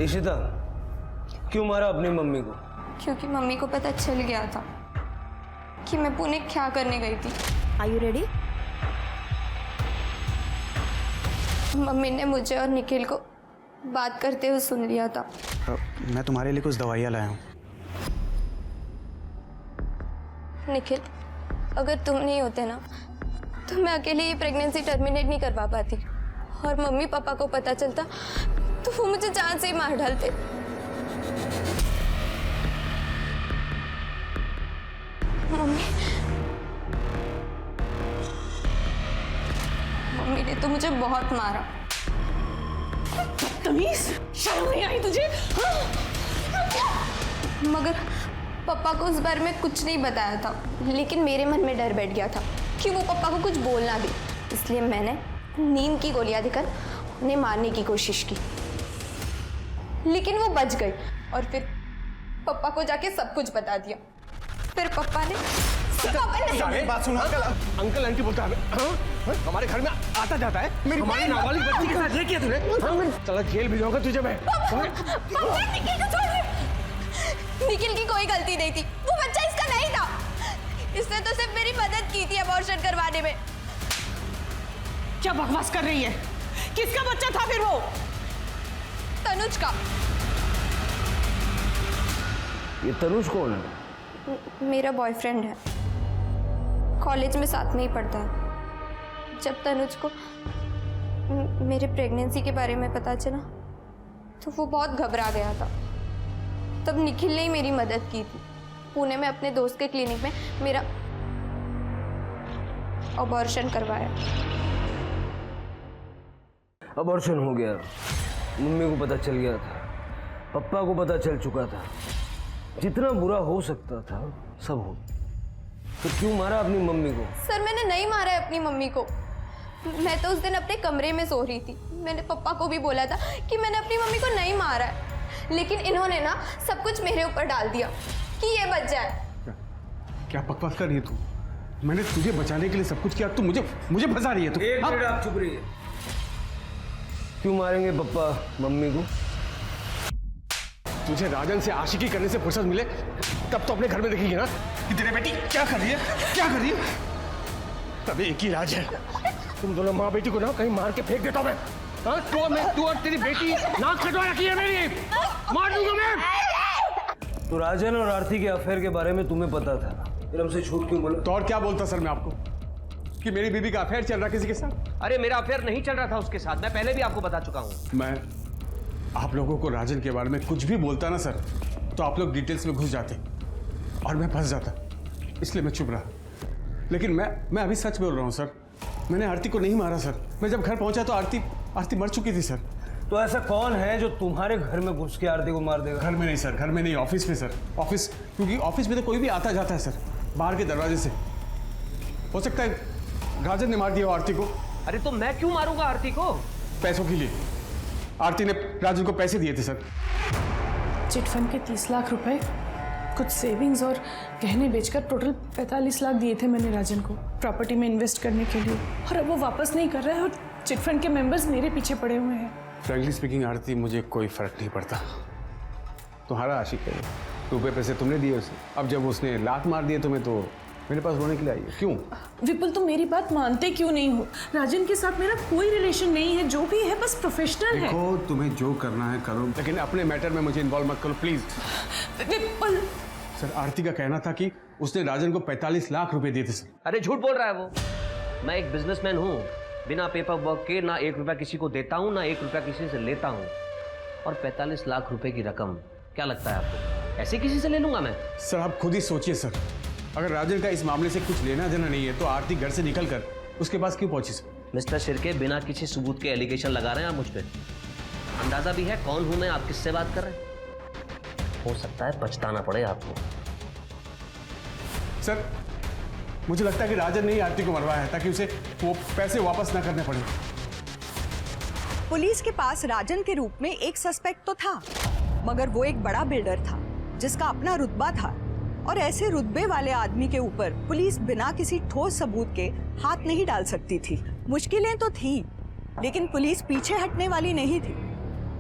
इशिता क्यों मारा अपनी मम्मी को? क्योंकि मम्मी को पता चल गया था कि मैं पुणे क्या करने गई थी। Are you ready? मम्मी ने मुझे और निखिल को बात करते हुए सुन लिया था। मैं तुम्हारे लिए कुछ दवाइयाँ लाया हूँ। निखिल अगर तुम नहीं होते ना तो मैं अकेले ये प्रेगनेंसी टर्मिनेट नहीं करवा पाती, और मम्मी पापा को पता चलता तो वो मुझे जान से ही मार डालते। मम्मी ने तो मुझे बहुत मारा। तमीज, शर्म नहीं आई तुझे? मगर पापा को उस बारे में कुछ नहीं बताया था, लेकिन मेरे मन में डर बैठ गया था कि वो पापा को कुछ बोल ना दे, इसलिए मैंने नींद की गोलियां देकर उन्हें मारने की कोशिश की, लेकिन वो बच गई। और फिर पापा को जाके सब कुछ बता दिया। फिर पापा ने बात सुना। अंकल आंटी बोलता है हमारे घर में आता जाता है। मेरी हमारी नाबालिग बच्ची के साथ ये किया तूने? चला जेल भिजवाऊंगा तुझे मैं। निखिल की कोई गलती नहीं थी, वो बच्चा इसका नहीं था। इसने तो सिर्फ मेरी मदद की थी अबॉर्शन करवाने में। क्या बकवास कर रही है? किसका बच्चा था फिर वो? तनुज का। ये तनुज कौन है? मेरा बॉयफ्रेंड है, कॉलेज में साथ में ही पढ़ता है। जब तनुज को मेरे प्रेगनेंसी के बारे में पता चला तो वो बहुत घबरा गया था। तब निखिल ने ही मेरी मदद की थी। पुणे में अपने दोस्त के क्लिनिक में मेरा अबॉर्शन करवाया। अबॉर्शन हो गया, मम्मी को पता चल गया था, पापा को पता चल चुका था, जितना बुरा हो सकता था सब हो। तो क्यों मारा अपनी मम्मी को? सर मैंने नहीं मारा है अपनी मम्मी को। मैं तो उस दिन अपने कमरे में सो रही थी। मैंने पापा को भी बोला था कि मैंने अपनी मम्मी को नहीं मारा है, लेकिन इन्होंने ना सब कुछ मेरे ऊपर डाल दिया कि ये बच जाए। क्या बकवास कर रही है तू? मैंने तुझे बचाने के लिए सब कुछ किया, तू मुझे फंसा रही है तू। एक मिनट आप चुप रहिए। क्यों मारेंगे पापा मम्मी को? तुझे राजन से आशिकी करने से फुर्सत मिले तब तो अपने घर में देखेगी ना कि तेरी बेटी क्या कर रही है, क्या कर रही है। तब एक ही राज है, तुम दोनों माँ बेटी को ना कहीं मार के फेंक देता मैं। हाँ? तू और तेरी बेटी नाक कटवा रखी है मेरी, मार दूंगा मैं। तो राजन और आरती के अफेयर के बारे में तुम्हें पता था, फिर हमसे झूठ क्यों बोला? तो और क्या बोलता सर मैं आपको कि मेरी बीबी का अफेयर चल रहा किसी के साथ? अरे मेरा अफेयर नहीं चल रहा था उसके साथ, मैं पहले भी आपको बता चुका हूँ। मैं आप लोगों को राजन के बारे में कुछ भी बोलता ना सर तो आप लोग डिटेल्स में घुस जाते और मैं फंस जाता, इसलिए मैं चुप रहा। लेकिन मैं अभी सच बोल रहा हूँ सर, मैंने आरती को नहीं मारा सर। मैं जब घर पहुंचा तो आरती मर चुकी थी सर। तो ऐसा कौन है जो तुम्हारे घर में घुस के आरती को मार देगा? घर में नहीं सर, घर में नहीं, ऑफिस में सर। ऑफिस, क्योंकि ऑफिस में तो कोई भी आता जाता है सर, बाहर के दरवाजे से। हो सकता है राजन ने मार दिया आरती को। अरे तो मैं क्यों मारूंगा आरती को? पैसों के लिए। आरती ने राजन को पैसे दिए थे सर। चिटफंड के 30 लाख रुपए, कुछ सेविंग्स और गहने बेचकर टोटल 45 लाख दिए थे मैंने राजन को प्रॉपर्टी में इन्वेस्ट करने के लिए, और अब वो वापस नहीं कर रहा है और चिटफंड के मेंबर्स मेरे पीछे पड़े हुए हैं। फ्रैंकली स्पीकिंग आरती, मुझे कोई फर्क नहीं पड़ता। तुम्हारा आशिक है, रुपए पैसे तुमने दिए उसे, अब जब उसने लात मार दिए तुम्हें तो मेरे पास रोने के लिए आई है। क्यों? विपुल तुम मेरी बात मानते क्यों नहीं हो? राजन के साथ मेरा कोई रिलेशन नहीं है, जो भी है बस प्रोफेशनल है। देखो तुम्हें जो करना है करो, लेकिन अपने मैटर में मुझे इन्वॉल्व मत करो प्लीज। विपुल सर, आरती का कहना था कि उसने राजन को 45 लाख रुपए दिए थे सर। अरे झूठ बोल रहा है वो, मैं एक बिजनेसमैन हूँ, बिना पेपर वर्क के ना 1 रुपया किसी को देता हूँ, ना 1 रुपया किसी से लेता हूँ। और 45 लाख रुपए की रकम क्या लगता है आपको ऐसे किसी से ले लूंगा मैं? सर आप खुद ही सोचिए सर, अगर राजन का इस मामले से कुछ लेना देना नहीं है तो आरती घर से निकल कर उसके पास क्यों पहुंची सर? मिस्टर शिर्के, बिना किसी सबूत के एलिगेशन लगा रहे हैं आप मुझ पे। अंदाजा भी है कौन हूं मैं, आप किससे बात कर रहे हैं? हो सकता है पछताना पड़े आपको। सर मुझे लगता है कि राजन ने ही आरती को मरवाया है ताकि उसे वो पैसे वापस ना करने पड़े। पुलिस के पास राजन के रूप में एक सस्पेक्ट तो था, मगर वो एक बड़ा बिल्डर था जिसका अपना रुतबा था, और ऐसे रुतबे वाले आदमी के ऊपर पुलिस बिना किसी ठोस सबूत के हाथ नहीं डाल सकती थी। मुश्किलें तो थी, लेकिन पुलिस पीछे हटने वाली नहीं थी।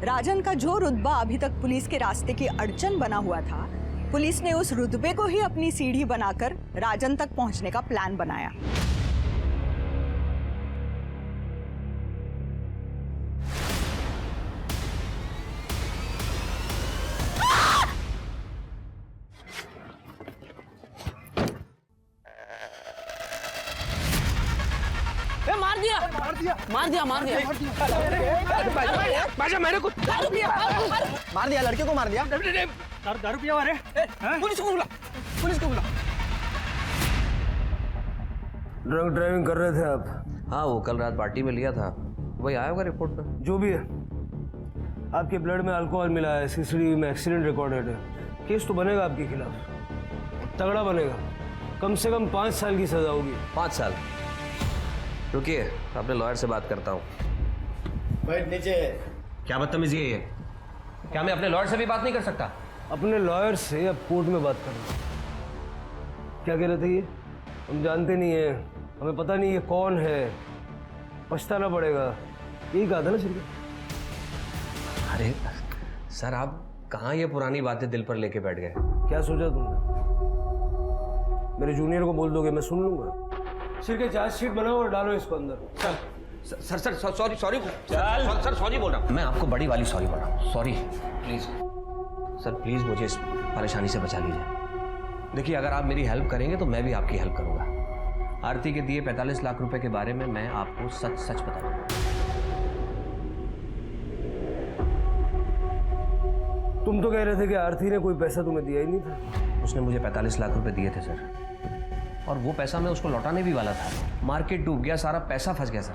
राजन का जो रुतबा अभी तक पुलिस के रास्ते की अड़चन बना हुआ था, पुलिस ने उस रुतबे को ही अपनी सीढ़ी बनाकर राजन तक पहुंचने का प्लान बनाया। मार दिया मेरे को मार दिया, लड़के को मार दिया। दारू पिया मारे। पुलिस को बुला। ड्रंक ड्राइविंग कर रहे थे आप? हाँ, वो कल रात पार्टी में लिया था, वही आया होगा रिपोर्ट में। जो भी है, आपके ब्लड में अल्कोहल मिला है, सीसीटीवी में एक्सीडेंट रिकॉर्डेड है। केस तो बनेगा आपके खिलाफ, तगड़ा बनेगा। कम से कम 5 साल की सजा होगी। 5 साल? रुकिए, अपने लॉयर से बात करता हूँ। बैठ नीचे। क्या बदतमीजी है ये? क्या मैं अपने लॉयर से भी बात नहीं कर सकता? अपने लॉयर से अब कोर्ट में बात करना। क्या कह रहे थे ये? हम जानते नहीं है, हमें पता नहीं ये कौन है, पछताना पड़ेगा, यही कहा था ना सिर्फ? अरे सर, आप कहाँ ये पुरानी बातें दिल पर लेके बैठ गए? क्या सोचा तुमने? मेरे जूनियर को बोल दोगे, मैं सुन लूंगा। सिर्फ चार्जशीट बनाओ और डालो इसको अंदर। सर सॉरी सर, सॉरी बोल रहा हूँ मैं, आपको बड़ी वाली सॉरी बोल रहा हूँ। सॉरी प्लीज सर, प्लीज मुझे इस परेशानी से बचा लीजिए। देखिए, अगर आप मेरी हेल्प करेंगे तो मैं भी आपकी हेल्प करूंगा। आरती के दिए 45 लाख रुपए के बारे में मैं आपको सच बता दूंगा। तुम तो कह रहे थे कि आरती ने कोई पैसा तुम्हें दिया ही नहीं था। उसने मुझे 45 लाख रुपए दिए थे सर, और वो पैसा मैं उसको लौटाने भी वाला था। मार्केट डूब गया, सारा पैसा फंस गया सर।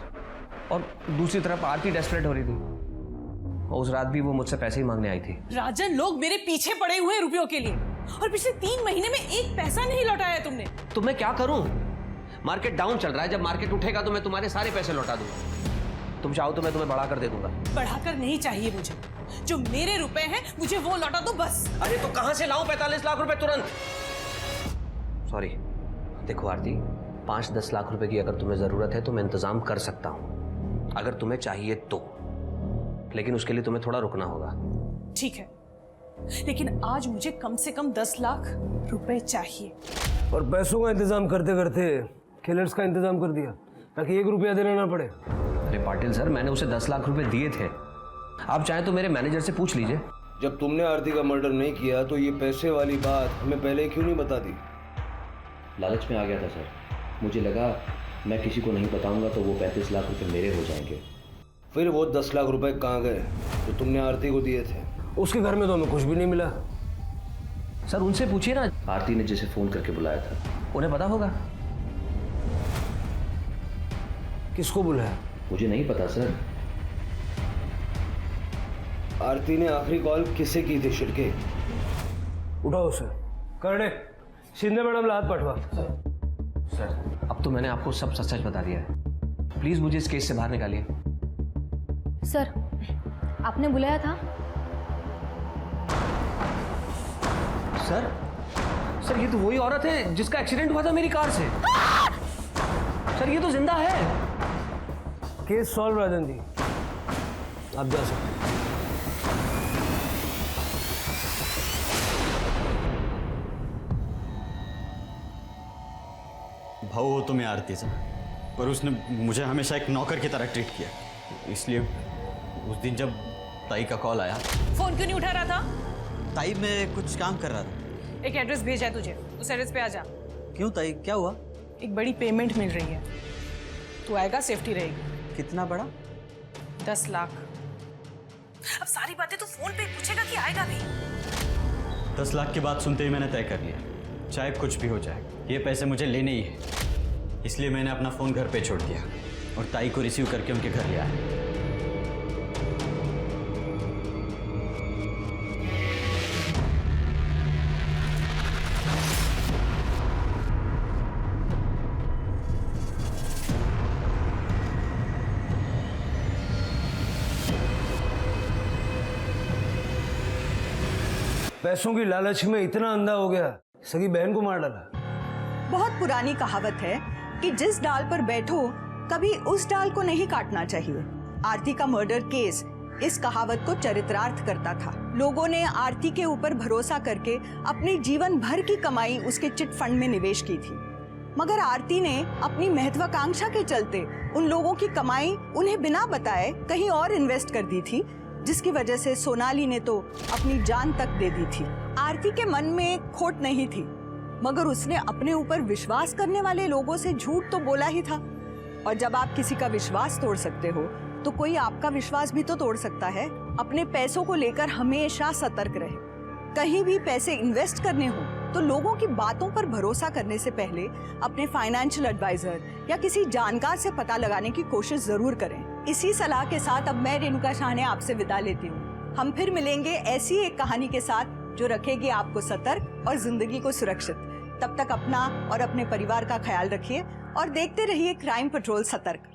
और दूसरी तरफ आरती डेस्परेट हो रही थी, और उस रात भी वो मुझसे पैसे ही मांगने आई थी। राजन, लोग मेरे पीछे पड़े हुए रुपयों के लिए, और पिछले 3 महीने में एक पैसा नहीं लौटाया तुमने। तो मैं क्या करूं? मार्केट डाउन चल रहा है, जब मार्केट उठेगा तो मैं तुम्हारे सारे पैसे लौटा दूंगा। तुम चाहो तो मैं तुम्हें बढ़ाकर दे दूंगा। बढ़ाकर नहीं चाहिए मुझे, जो मेरे रुपए हैं मुझे वो लौटा दो बस। अरे तो कहां से लाऊं 45 लाख रुपए तुरंत? सॉरी, देखो आरती, 5-10 लाख रुपए की अगर तुम्हें जरूरत है तो मैं इंतजाम कर सकता हूं, अगर तुम्हें चाहिए तो। लेकिन उसके लिए तुम्हें थोड़ा रुकना होगा। ठीक है, लेकिन आज मुझे कम से कम 10 लाख रुपए चाहिए। और पैसों का इंतजाम करते करते किलर्स का इंतजाम कर दिया ताकि 1 रुपया देना ना पड़े। अरे पाटिल सर, मैंने उसे 10 लाख रुपए दिए थे। आप चाहें तो मेरे मैनेजर से पूछ लीजिए। जब तुमने आरती का मर्डर नहीं किया तो ये पैसे वाली बात हमें पहले क्यों नहीं बता दी? लालच में आ गया था सर, मुझे लगा मैं किसी को नहीं बताऊंगा तो वो 35 लाख रुपए मेरे हो जाएंगे। फिर वो 10 लाख रुपए कहाँ गए जो तुमने आरती को दिए थे? उसके घर में तो हमें कुछ भी नहीं मिला। सर उनसे पूछिए ना, आरती ने जिसे फोन करके बुलाया था, उन्हें पता होगा। किसको बुलाया? मुझे नहीं पता सर। आरती ने आखिरी कॉल किसे की थी शिर्के? उठाओ उसे। करने शिंदे मैडम हाथ पटवा। सर अब तो मैंने आपको सब सच बता दिया है, प्लीज मुझे इस केस से बाहर निकालिए। सर, आपने बुलाया था? सर ये तो वही औरत है जिसका एक्सीडेंट हुआ था मेरी कार से। सर ये तो जिंदा है। केस सॉल्व राजन जी, आप जा सकते हैं। भाव हो तो मैं आरती से, पर उसने मुझे हमेशा एक नौकर की तरह ट्रीट किया, इसलिए उस दिन जब ताई का कॉल आया। फोन क्यों नहीं उठा रहा था? ताई मैं कुछ काम कर रहा था। एक एड्रेस भेजा है तुझे, उस एड्रेस पे आ जा। क्यों ताई, क्या हुआ? एक बड़ी पेमेंट मिल रही है, तू आएगा, सेफ्टी रहेगी। कितना बड़ा? 10 लाख। अब सारी बातें तो फोन पे पूछेगा कि आएगा भी? 10 लाख की बात सुनते ही मैंने तय कर लिया, चाहे कुछ भी हो जाए ये पैसे मुझे लेने ही है। इसलिए मैंने अपना फ़ोन घर पे छोड़ दिया और ताई को रिसीव करके उनके घर ले आया। पैसों की लालच में इतना अंधा हो गया, सगी बहन को मार डाला। बहुत पुरानी कहावत है कि जिस डाल पर बैठो कभी उस डाल को नहीं काटना चाहिए। आरती का मर्डर केस इस कहावत को चरितार्थ करता था। लोगों ने आरती के ऊपर भरोसा करके अपने जीवन भर की कमाई उसके चिट फंड में निवेश की थी, मगर आरती ने अपनी महत्वाकांक्षा के चलते उन लोगों की कमाई उन्हें बिना बताए कहीं और इन्वेस्ट कर दी थी, जिसकी वजह से सोनाली ने तो अपनी जान तक दे दी थी। आरती के मन में खोट नहीं थी, मगर उसने अपने ऊपर विश्वास करने वाले लोगों से झूठ तो बोला ही था। और जब आप किसी का विश्वास तोड़ सकते हो तो कोई आपका विश्वास भी तो तोड़ सकता है। अपने पैसों को लेकर हमेशा सतर्क रहे। कहीं भी पैसे इन्वेस्ट करने हो तो लोगों की बातों पर भरोसा करने से पहले अपने फाइनेंशियल एडवाइजर या किसी जानकार से पता लगाने की कोशिश जरूर करें। इसी सलाह के साथ अब मैं रेणुका शाह ने आपसे विदा लेती हूँ। हम फिर मिलेंगे ऐसी एक कहानी के साथ जो रखेगी आपको सतर्क और जिंदगी को सुरक्षित। तब तक अपना और अपने परिवार का ख्याल रखिए और देखते रहिए क्राइम पेट्रोल सतर्क।